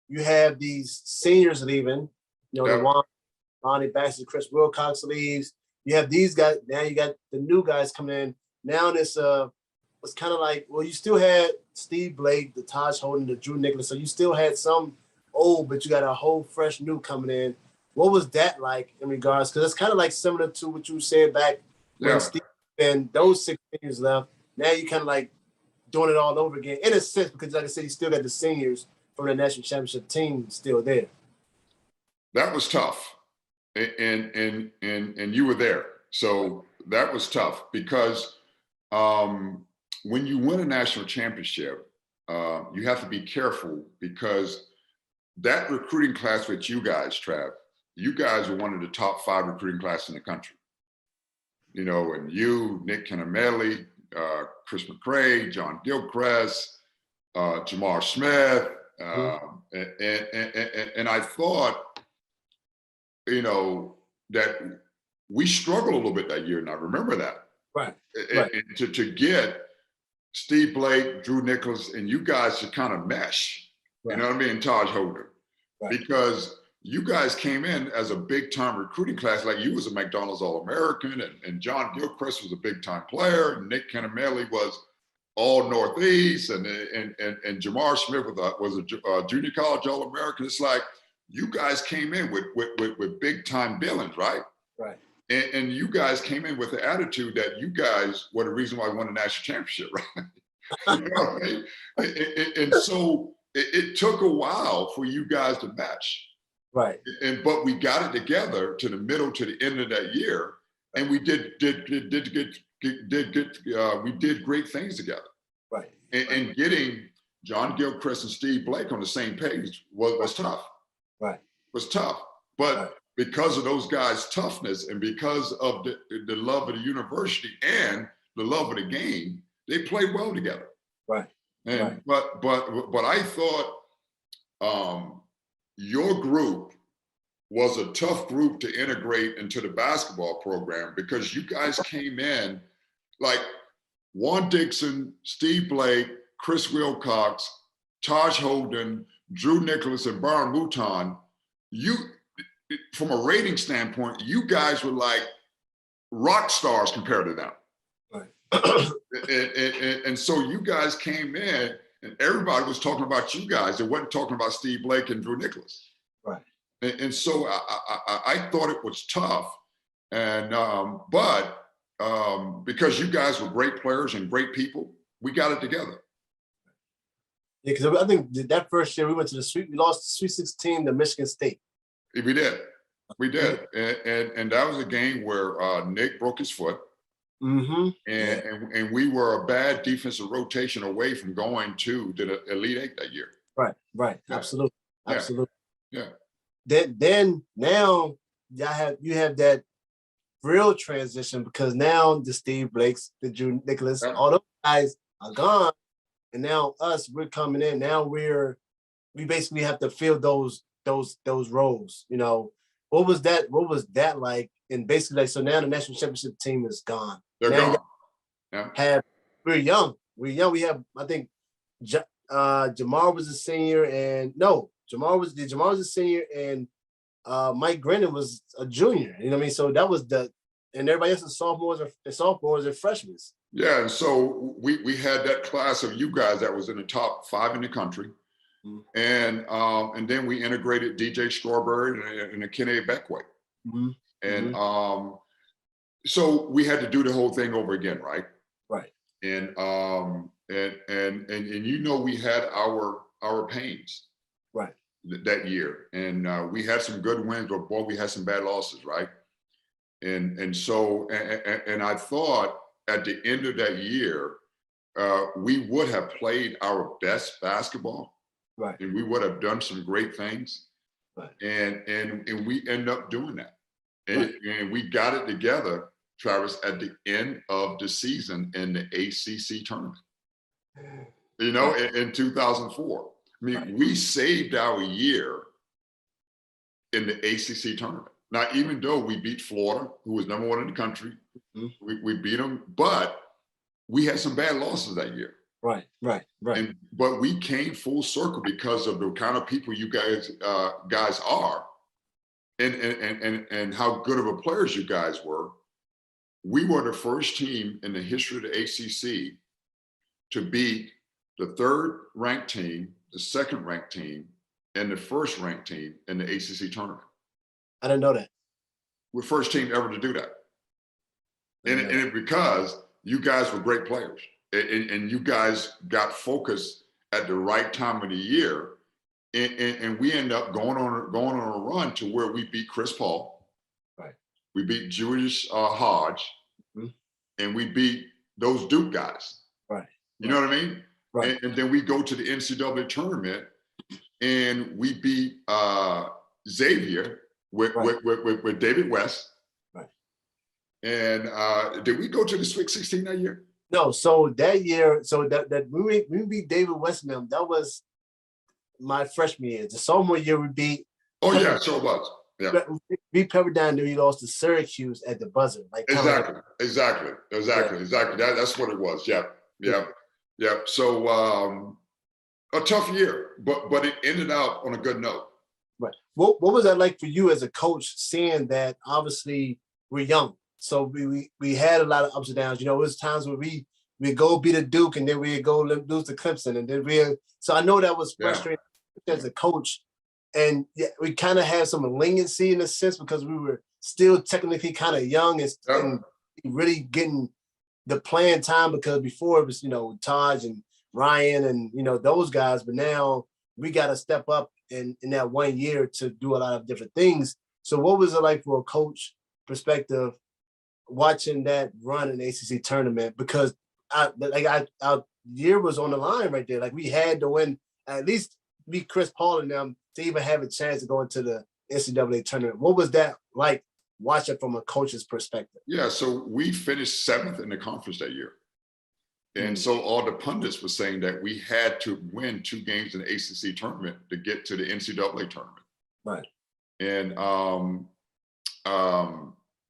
you have these seniors leaving, Lonnie Baxter, Chris Wilcox leaves. You have these guys. Now you got the new guys coming in. Now it's kind of like, well, you still had Steve Blake, the Taj Holden, the Drew Nicholas. So you still had some old, but you got a whole fresh new coming in. What was that like in regards? Because it's kind of like similar to what you said back when Steve and those 6 seniors left. Now you kind of like doing it all over again in a sense, because like I said, you still got the seniors from the national championship team still there. That was tough, and you were there, so that was tough because when you win a national championship, you have to be careful because that recruiting class with you guys, Trav, you guys were one of the top 5 recruiting classes in the country. And you, Nick Kennemelli, Chris McCray, John Gilchrist, Jamar Smith, and I thought, that we struggled a little bit that year, and I remember that. Right. And to get Steve Blake, Drew Nicholas, and you guys to kind of mesh, you know what I mean, Taj Holden, because you guys came in as a big time recruiting class. Like you was a McDonald's All-American, and John Gilchrist was a big time player, and Nick Kennemelli was all Northeast, and Jamar Smith was a junior college All-American. It's like you guys came in with big time billings, right? Right. And you guys came in with the attitude that you guys were the reason why I won the national championship, right? You know what I mean? And so it took a while for you guys to match. Right. But we got it together to the middle to the end of that year, and we did great things together. Right. And getting John Gilchrist and Steve Blake on the same page was tough. Right. Was tough. But because of those guys' toughness and because of the love of the university and the love of the game, they played well together. Right. And but I thought your group was a tough group to integrate into the basketball program because you guys came in like Juan Dixon, Steve Blake, Chris Wilcox, Taj Holden, Drew Nicholas, and Byron Mouton. You, from a rating standpoint, you guys were like rock stars compared to them. Right. And so you guys came in and everybody was talking about you guys. They wasn't talking about Steve Blake and Drew Nicholas. Right. And so I thought it was tough. And, but because you guys were great players and great people, we got it together. Yeah, because I think that first year we went to the Sweet, we lost the Sweet 16 to Michigan State. We did. We did. And that was a game where Nick broke his foot. Mm-hmm. And we were a bad defensive rotation away from going to the Elite Eight that year. Right. Yeah. Absolutely. Yeah. Absolutely. Yeah. Then now you have that real transition because now the Steve Blakes, the Drew Nicholas, all those guys are gone. And now we're coming in. Now we basically have to fill those roles. You know, what was that like? And basically, like, so now the national championship team is gone. They're now gone. Yeah. We're young. We have, I think, Jamar was a senior, and no, Jamar was a senior, and Mike Grennan was a junior. You know what I mean? So that was and everybody else is sophomores and freshmen. Yeah, and so we had that class of you guys that was in the top 5 in the country. Mm-hmm. And then we integrated DJ Strawberry and Kenny Beckway. Mm-hmm. And so we had to do the whole thing over again, right? Right. And you know, we had our pains. Right. That year. And we had some good wins, but boy, we had some bad losses, right? And so I thought at the end of that year, we would have played our best basketball. Right. And we would have done some great things. Right. And we end up doing that. And we got it together, Travis, at the end of the season in the ACC tournament. You know, in 2004. I mean, we saved our year in the ACC tournament. Now, even though we beat Florida, who was number 1 in the country, we beat them, but we had some bad losses that year. Right. But we came full circle because of the kind of people you guys are, and how good of a players you guys were. We were the first team in the history of the ACC to beat the 3rd ranked team, the 2nd ranked team, and the 1st ranked team in the ACC tournament. I didn't know that. We're the first team ever to do that. And because you guys were great players and you guys got focused at the right time of the year. And we end up going on a run to where we beat Chris Paul. Right. We beat Julius Hodge. Mm-hmm. And we beat those Duke guys. Right. You know what I mean? Right. And then we go to the NCAA tournament and we beat Xavier with David West. Right. And did we go to the Sweet 16 that year? No. So that year, that we beat David West, that was my freshman year. The sophomore year we beat. Oh yeah, sure was. Yeah. We beat Pepperdine, then we lost to Syracuse at the buzzer. Like exactly. That's what it was. Yeah. So a tough year, but it ended up on a good note. Right. What was that like for you as a coach, seeing that obviously we're young, so we had a lot of ups and downs. You know, it was times where we go beat a Duke, and then we go lose to Clemson, and then so I know that was Yeah. frustrating as a coach, and yeah, we kind of had some leniency in a sense because we were still technically kind of young and really getting the playing time, because before it was, you know, Taj and Ryan and, you know, those guys, but now we got to step up in that 1 year to do a lot of different things. So what was it like for a coach perspective watching that run in the ACC tournament? Because our year was on the line right there. Like, we had to win, at least beat Chris Paul and them to even have a chance to go into the NCAA tournament. What was that like, watching from a coach's perspective? Yeah, so we finished 7th in the conference that year. And so all the pundits were saying that we had to win 2 games in the ACC tournament to get to the NCAA tournament. Right. And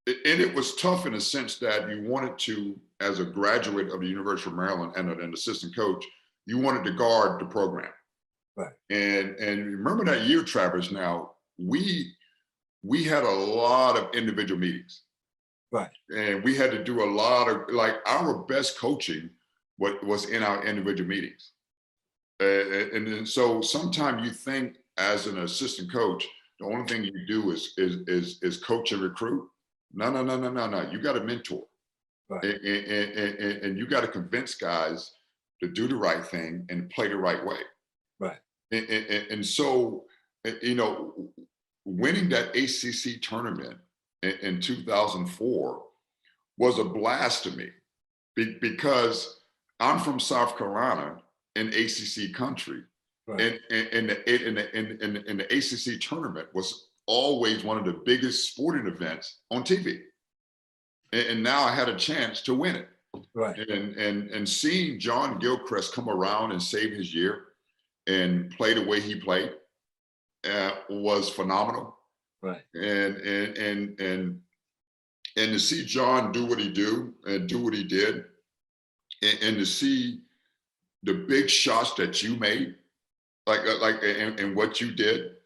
it was tough in a sense that you wanted to, as a graduate of the University of Maryland and an assistant coach, you wanted to guard the program. Right. And remember that year, Travis, now, we had a lot of individual meetings. Right. And we had to do a lot of, like, our best coaching was in our individual meetings. And then so sometimes you think as an assistant coach, the only thing you do is coach and recruit. No. You got to mentor. Right. And you got to convince guys to do the right thing and play the right way. Right. And so, you know, winning that ACC tournament in 2004 was a blast to me, because I'm from South Carolina in ACC country. Right. And the ACC tournament was always one of the biggest sporting events on TV. And now I had a chance to win it. Right. And seeing John Gilchrist come around and save his year and play the way he played was phenomenal. Right. And to see John do what he did, and to see the big shots that you made, and what you did,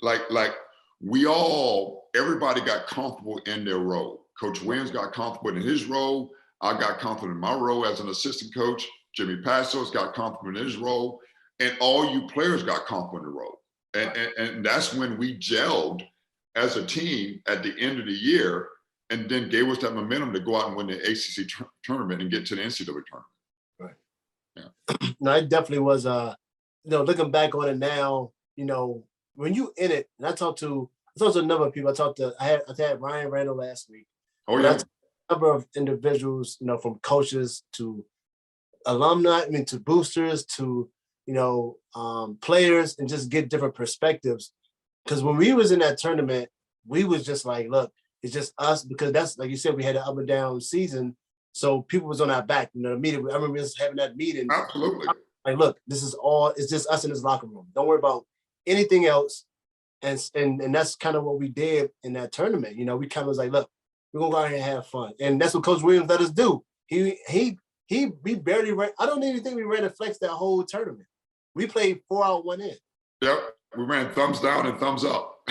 everybody got comfortable in their role. Coach Williams got comfortable in his role. I got comfortable in my role as an assistant coach. Jimmy Passos got comfortable in his role, and all you players got comfortable in the role. And that's when we gelled as a team at the end of the year, and then gave us that momentum to go out and win the ACC tournament and get to the NCAA tournament. Right. Yeah. No, it definitely was. You know, looking back on it now, you know, when you in it, and I talked to a number of people. I had Ryan Randall last week. Oh yeah. A number of individuals, you know, from coaches to alumni, to boosters, to, you know, players, and just get different perspectives. Because when we was in that tournament, we was just like, look, it's just us, because that's, like you said, we had an up and down season. So people was on our back, you know, the meeting. I remember just having that meeting. Absolutely. Like, look, it's just us in this locker room. Don't worry about anything else. And that's kind of what we did in that tournament. You know, we kind of was like, look, we're gonna go out here and have fun. And that's what Coach Williams let us do. We barely ran. I don't even think we ran a flex that whole tournament. We played 4 out, 1 in. Yep. We ran thumbs down and thumbs up.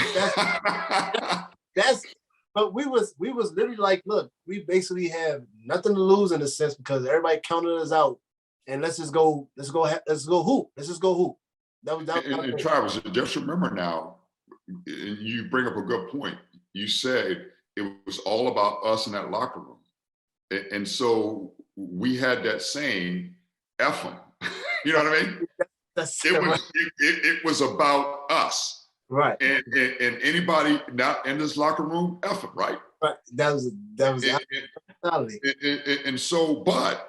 But we was literally like, look, we basically have nothing to lose in a sense, because everybody counted us out, and let's just go hoop. That was and Travis, just remember now, you bring up a good point. You said it was all about us in that locker room, and so we had that saying, "F them." You know what I mean? It was about us. Right. And anybody not in this locker room, F them, right? Right. That was and so, but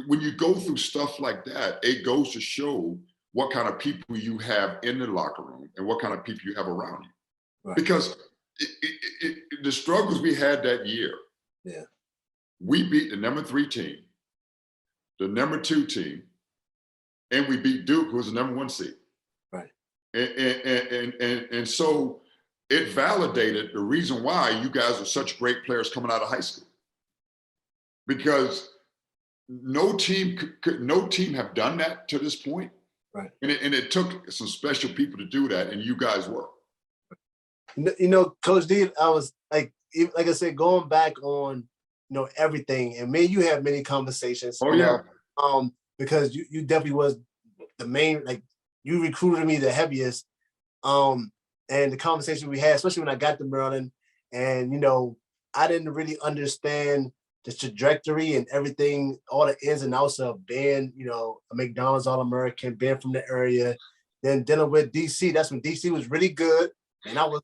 when you go through stuff like that, it goes to show what kind of people you have in the locker room and what kind of people you have around you. Right. Because the struggles we had that year, yeah, we beat the number 3 team, the number 2 team, and we beat Duke, who was the number 1 seed. Right. And so it validated the reason why you guys are such great players coming out of high school, because no team have done that to this point. Right. And it took some special people to do that, and you guys were. Coach D, I was like I said, going back on, everything, and me and you have many conversations, Oh, yeah. Because you definitely was the main, like, you recruited me the heaviest, and the conversation we had, especially when I got to Maryland, and, I didn't really understand the trajectory and everything, all the ins and outs of being, a McDonald's All-American, being from the area, then dealing with DC. That's when DC was really good. And I was,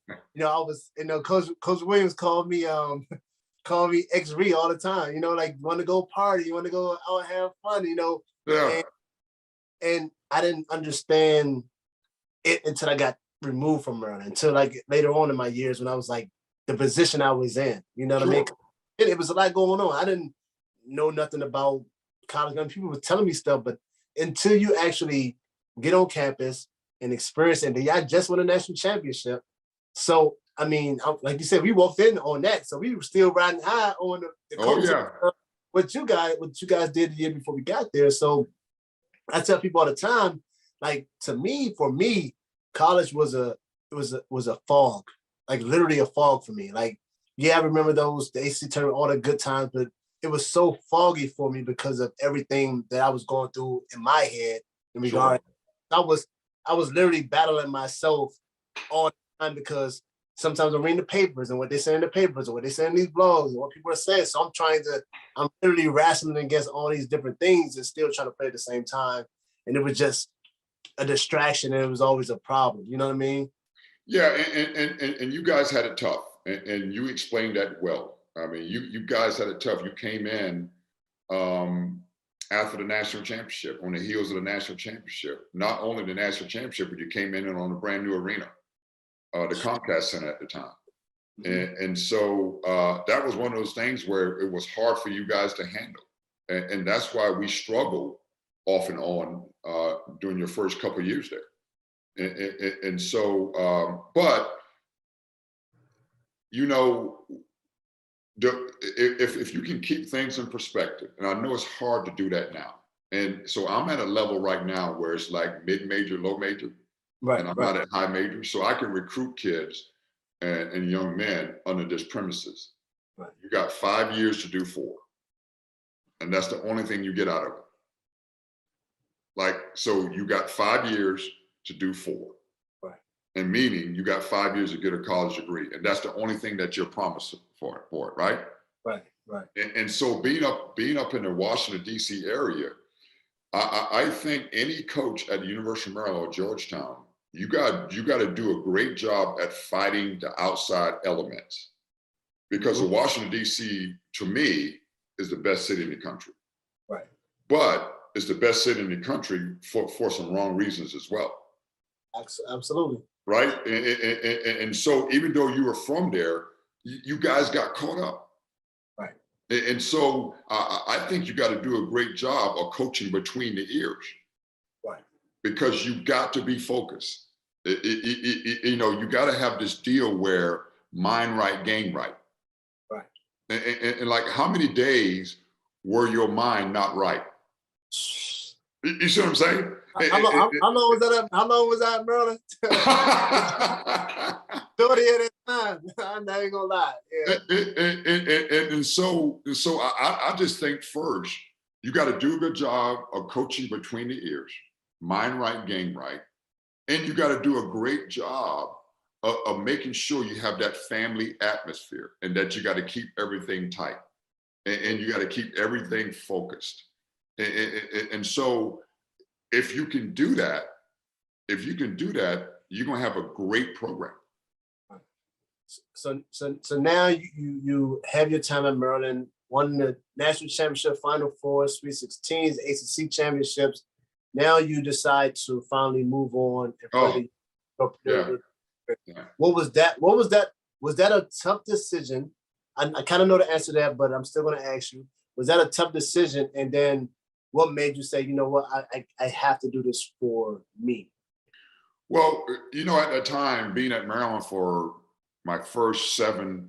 Coach Williams called me X-Ree all the time, like, want to go party, you want to go out and have fun, Yeah. and I didn't understand it until I got removed from Maryland, until like later on in my years when I was like the position I was in, what I mean? It was a lot going on. I didn't know nothing about college. I mean, people were telling me stuff, but until you actually get on campus and experience it, and I just won a national championship. So, I mean, like you said, we walked in on that. So we were still riding high on the coach. What you guys did the year before we got there. So I tell people all the time, like, for me, college was a fog, like literally a fog for me. Like, yeah, I remember the AC tournament, all the good times, but it was so foggy for me because of everything that I was going through in my head in regard. I was literally battling myself all the time because sometimes I'm reading the papers and what they say in the papers or what they say in these blogs and what people are saying. So I'm literally wrestling against all these different things and still trying to play at the same time. And it was just a distraction, and it was always a problem. You know what I mean? Yeah, and you guys had it tough, and you explained that well. I mean, you guys had it tough. You came in after the national championship, on the heels of the national championship. Not only the national championship, but you came in on a brand new arena, the Comcast Center at the time. And so that was one of those things where it was hard for you guys to handle. And that's why we struggled off and on during your first couple of years there. And so, but, if you can keep things in perspective, and I know it's hard to do that now. And so I'm at a level right now where it's like mid-major, low major, and I'm not at high major. So I can recruit kids and young men under this premises. Right. You got 5 years to do 4. And that's the only thing you get out of it. Like, so you got 5 years to do 4. Right. And meaning you got 5 years to get a college degree. And that's the only thing that you're promised for it, right? Right. And so being up in the Washington, D.C. area, I think any coach at the University of Maryland or Georgetown, you got to do a great job at fighting the outside elements. Because Washington, D.C., to me, is the best city in the country. Right. But it's the best city in the country for some wrong reasons as well. Absolutely. Right. And so even though you were from there, you guys got caught up. Right. And so I think you got to do a great job of coaching between the ears. Right. Because you got to be focused. You got to have this deal where mind right, game right. Right. And like, how many days were your mind not right? You see what I'm saying? How long was that, Maryland? 30 at a time. I'm not even gonna lie. Yeah. And so I just think first, you got to do a good job of coaching between the ears, mind right, game right. And you got to do a great job of making sure you have that family atmosphere and that you got to keep everything tight and you got to keep everything focused. And so if you can do that, you're going to have a great program. So now you have your time at Maryland, won the national championship, Final Four, Sweet 16s, ACC championships. Now you decide to finally move on. What was that? Was that a tough decision? I kind of know the answer to that, but I'm still going to ask you. Was that a tough decision? And then what made you say, you know what, I have to do this for me? Well, at that time, being at Maryland for my first 7-8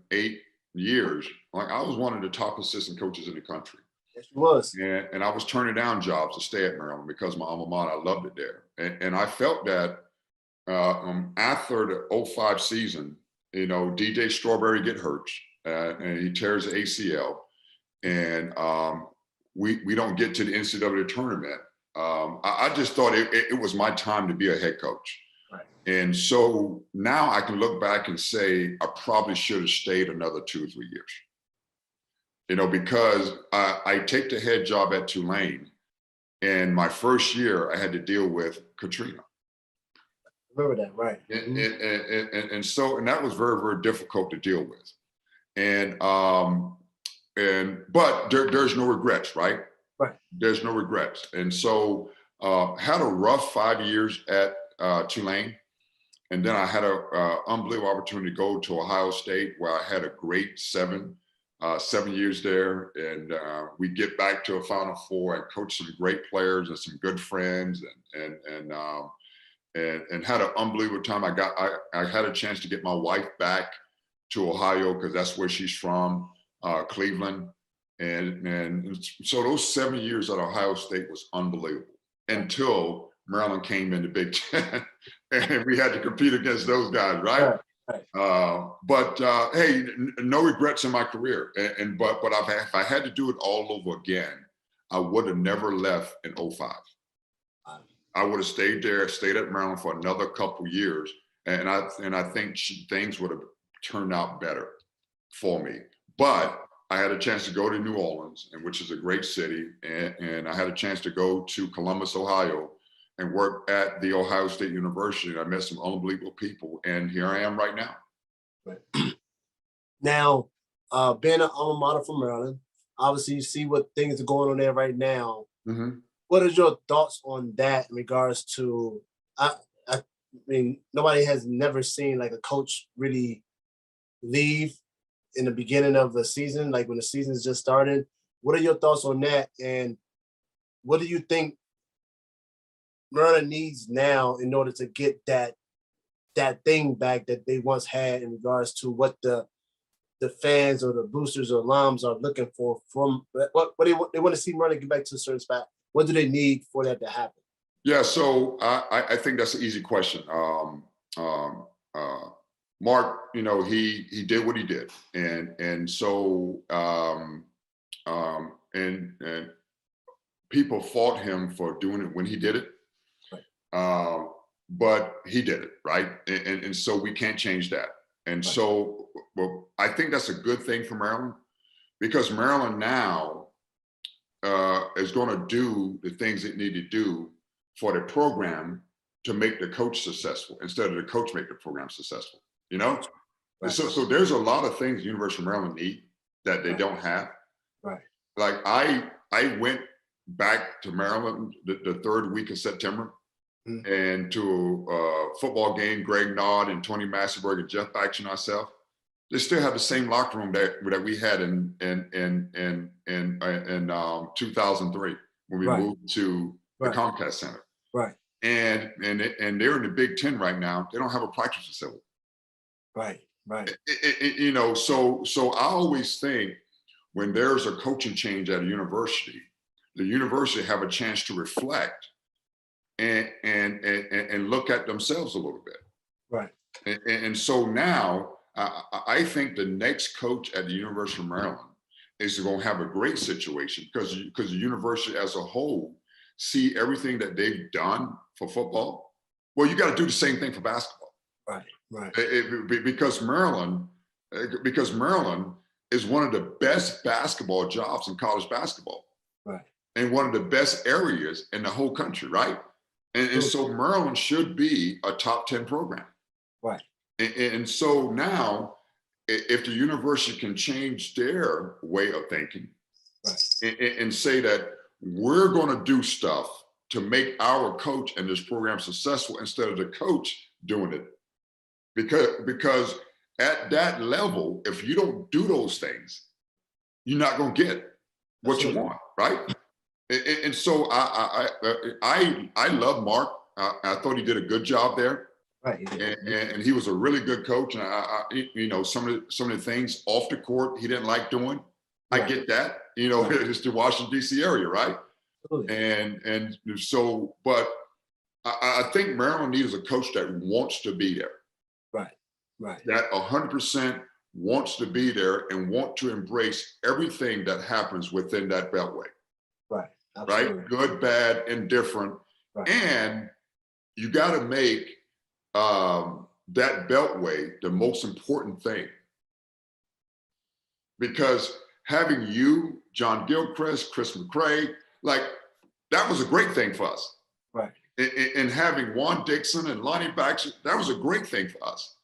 years, like I was one of the top assistant coaches in the country. Yes, he was. And I was turning down jobs to stay at Maryland because my alma mater, I loved it there. And I felt that after the '05 season, DJ Strawberry get hurt and he tears the ACL, and we don't get to the NCAA tournament. I just thought it was my time to be a head coach. Right. And so now I can look back and say I probably should have stayed another 2 or 3 years. Because I take the head job at Tulane, and my first year I had to deal with Katrina. Remember that, right? And so that was very, very difficult to deal with. But there's no regrets, right? Right. There's no regrets. And so had a rough 5 years at Tulane. And then I had an unbelievable opportunity to go to Ohio State, where I had a great 7 years there. And we get back to a Final Four and coach some great players and some good friends and had an unbelievable time. I had a chance to get my wife back to Ohio because that's where she's from, Cleveland. And so those 7 years at Ohio State was unbelievable until Maryland came in the Big Ten and we had to compete against those guys, right? But hey, no regrets in my career. But if I had to do it all over again, I would have never left in '05. I would have stayed at Maryland for another couple years, and I think things would have turned out better for me. But I had a chance to go to New Orleans, which is a great city, and I had a chance to go to Columbus, Ohio, and work at the Ohio State University. I met some unbelievable people, and here I am right now. Right. Now, being an alma mater from Maryland, obviously you see what things are going on there right now. Mm-hmm. What is your thoughts on that in regards to, I mean, nobody has never seen like a coach really leave in the beginning of the season, like when the season is just started. What are your thoughts on that? And what do you think Maryland needs now in order to get that thing back that they once had in regards to what the fans or the boosters or alums are looking for from what they want to see Maryland get back to a certain spot? What do they need for that to happen? Yeah, so I think that's an easy question. Mark, he did what he did, and so and people fought him for doing it when he did it, but he did it, right? And so we can't change that. And so, well, I think that's a good thing for Maryland, because Maryland now is going to do the things it need to do for the program to make the coach successful instead of the coach make the program successful. Right. So there's a lot of things the University of Maryland need that they don't have. Right. Like I went back to Maryland the third week of September, and to a football game, Greg Nod and Tony Massenberg and Jeff Baxter and myself. They still have the same locker room that we had in 2003 when we moved to the Comcast Center. Right. And they're in the Big Ten right now. They don't have a practice facility. Right. So I always think when there's a coaching change at a university, the university have a chance to reflect and look at themselves a little bit. Right. And so now I think the next coach at the University of Maryland is going to have a great situation because the university as a whole see everything that they've done for football. Well, you got to do the same thing for basketball. Right. Because Maryland is one of the best basketball jobs in college basketball. Right. And one of the best areas in the whole country, right? And so Maryland should be a top 10 program. Right. And so now, if the university can change their way of thinking, and say that we're going to do stuff to make our coach and this program successful instead of the coach doing it, because at that level, if you don't do those things, you're not going to get what you want, right? And so I love Mark. I thought he did a good job there. Right. And he was a really good coach. And some of the things off the court he didn't like doing. I get that, it's the Washington, D.C. area, right? Absolutely. And so, but I think Maryland needs a coach that wants to be there. Right. That 100% wants to be there and want to embrace everything that happens within that beltway. Right. Absolutely. Right? Good, bad, indifferent. Right. And you got to make that beltway the most important thing. Because having you, John Gilchrist, Chris McCray, like that was a great thing for us. Right. And having Juan Dixon and Lonnie Baxter, that was a great thing for us.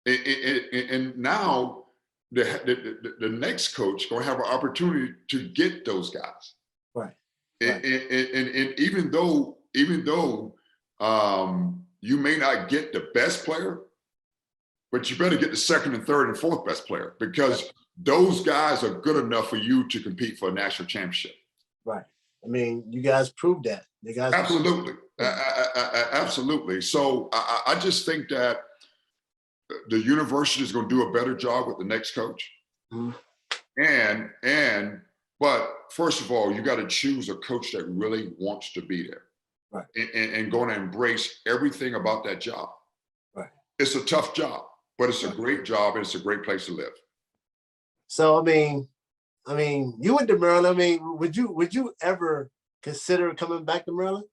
And now the next coach going to have an opportunity to get those guys. Right. And even though you may not get the best player, but you better get the second and third and fourth best player, because those guys are good enough for you to compete for a national championship. Right. I mean, you guys proved that. You guys absolutely, absolutely. So I just think that the university is going to do a better job with the next coach. Mm-hmm. But first of all, you got to choose a coach that really wants to be there, right? And going to embrace everything about that job. Right. It's a tough job, but it's a great job and it's a great place to live. So I mean, you went to Maryland. I mean, would you ever consider coming back to Maryland?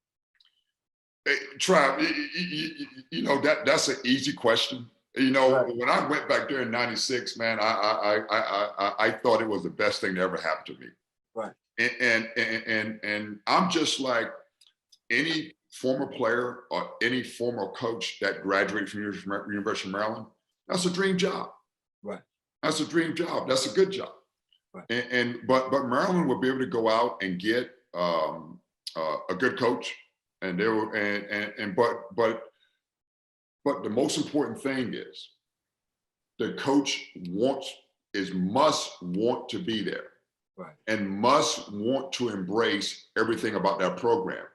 Hey, Trav, that's an easy question. Right. When I went back there in '96, man, I thought it was the best thing that ever happened to me. Right. And I'm just like any former player or any former coach that graduated from University of Maryland. That's a dream job. Right. That's a dream job. That's a good job. Right. But Maryland will be able to go out and get a good coach, and they will but the most important thing is the coach must want to be there. Right. And must want to embrace everything about that program.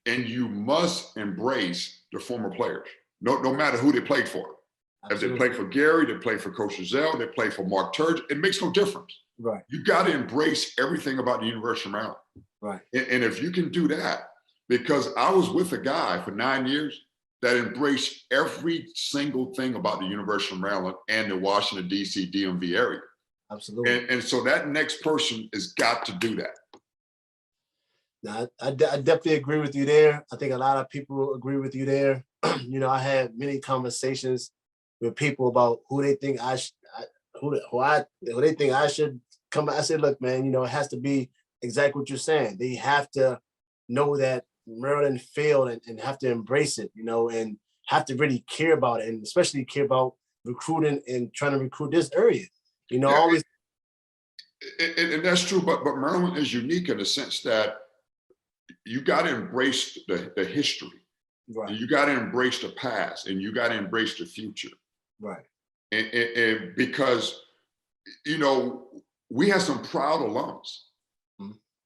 And you must embrace the former players, no matter who they played for. Absolutely. If they played for Gary, they played for Coach Giselle, they played for Mark Turge, it makes no difference. Right. You got to embrace everything about the University of Maryland. Right. And if you can do that, because I was with a guy for 9 years that embraced every single thing about the University of Maryland and the Washington, D.C. DMV area. Absolutely. And so that next person has got to do that. Now, I definitely agree with you there. I think a lot of people agree with you there. I had many conversations with people about who they think who they think I should come. I said, look, man, it has to be exactly what you're saying. They have to know that Maryland failed and have to embrace it, and have to really care about it, and especially care about recruiting and trying to recruit this area. Always. And that's true, but Maryland is unique in the sense that you got to embrace the history. Right. And you got to embrace the past, and you got to embrace the future. Right. And because, we have some proud alums.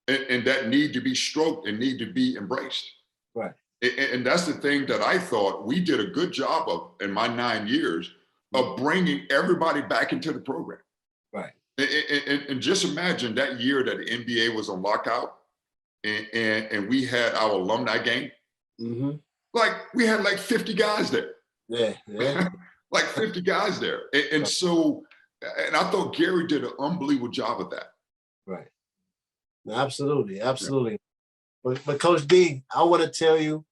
And that need to be stroked and need to be embraced. Right. And that's the thing that I thought we did a good job of in my 9 years of bringing everybody back into the program. Right. And just imagine that year that the NBA was on lockout and we had our alumni game. Mm-hmm. Like we had like 50 guys there. Yeah. Like 50 guys there. And so, and I thought Gary did an unbelievable job of that. Right. Absolutely. Yeah. But Coach D, I want to tell you,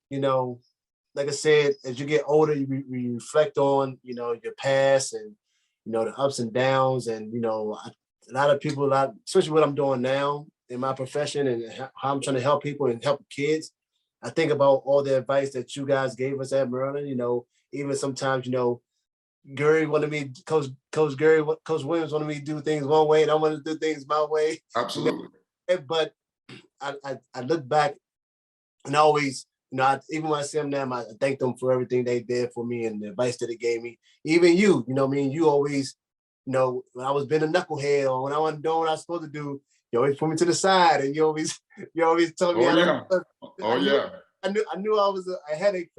like I said, as you get older, you reflect on, your past and, the ups and downs. And, a lot of people, especially what I'm doing now in my profession and how I'm trying to help people and help kids. I think about all the advice that you guys gave us at Maryland, even sometimes, Gary wanted me, Coach Williams wanted me to do things one way and I wanted to do things my way. Absolutely. But I look back and I always, even when I see them now, I thank them for everything they did for me and the advice that they gave me. Even you, you always, when I was being a knucklehead or when I wasn't doing what I was supposed to do, you always put me to the side and you always told me. I knew I was a headache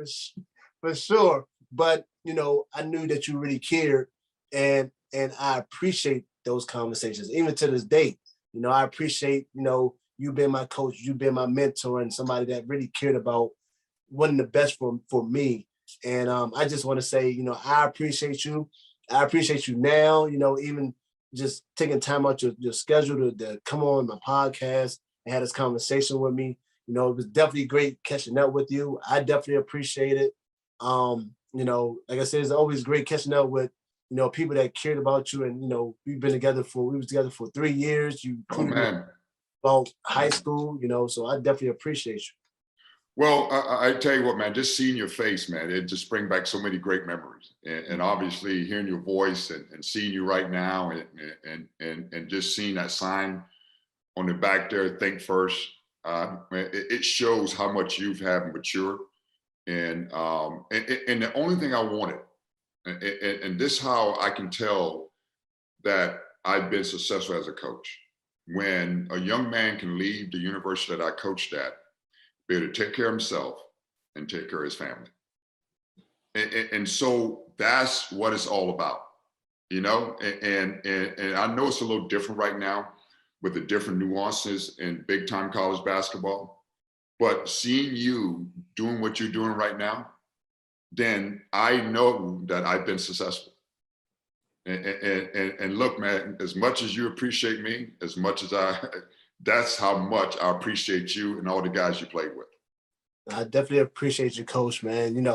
for sure, but I knew that you really cared, and I appreciate those conversations even to this day. I appreciate, you being my coach, you being my mentor, and somebody that really cared about wanting the best for me. And I just want to say, I appreciate you. I appreciate you now, even just taking time out your schedule to come on my podcast and have this conversation with me. It was definitely great catching up with you. I definitely appreciate it. Like I said, it's always great catching up with, people that cared about you. And, we was together for 3 years. You Oh, man. about high school, so I definitely appreciate you. Well, I tell you what, man, just seeing your face, man, it just brings back so many great memories. And obviously hearing your voice and seeing you right now and just seeing that sign on the back there, think first, it shows how much you've have matured. And the only thing I wanted, and this is how I can tell that I've been successful as a coach. When a young man can leave the university that I coached at, be able to take care of himself and take care of his family. And so that's what it's all about, and I know it's a little different right now with the different nuances in big time college basketball, but seeing you doing what you're doing right now, then I know that I've been successful. And look, man, as much as you appreciate me, as much as that's how much I appreciate you and all the guys you played with. I definitely appreciate you, Coach, man.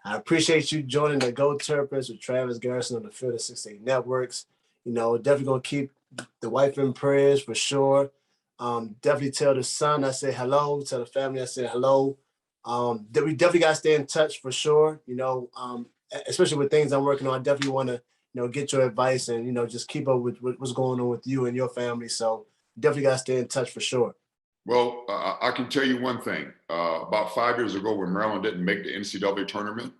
I appreciate you joining the Go Terrapins with Travis Garrison on the Field of 68 Networks. Definitely going to keep the wife in prayers for sure. Definitely tell the son I say hello. Tell the family I say hello. We definitely got to stay in touch for sure. Especially with things I'm working on, I definitely want to, get your advice and, just keep up with what's going on with you and your family. So definitely got to stay in touch for sure. Well, I can tell you one thing. About 5 years ago, when Maryland didn't make the NCAA tournament,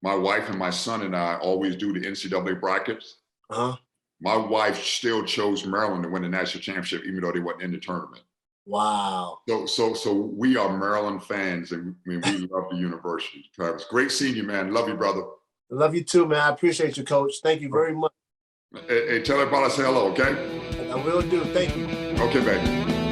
my wife and my son and I always do the NCAA brackets. Uh-huh. My wife still chose Maryland to win the national championship, even though they weren't in the tournament. Wow. So we are Maryland fans, and we love the university. Travis, great seeing you, man. Love you, brother. I love you too, man. I appreciate you, Coach. Thank you very much. Hey, tell everybody I say hello, okay? I will do. Thank you. Okay, baby.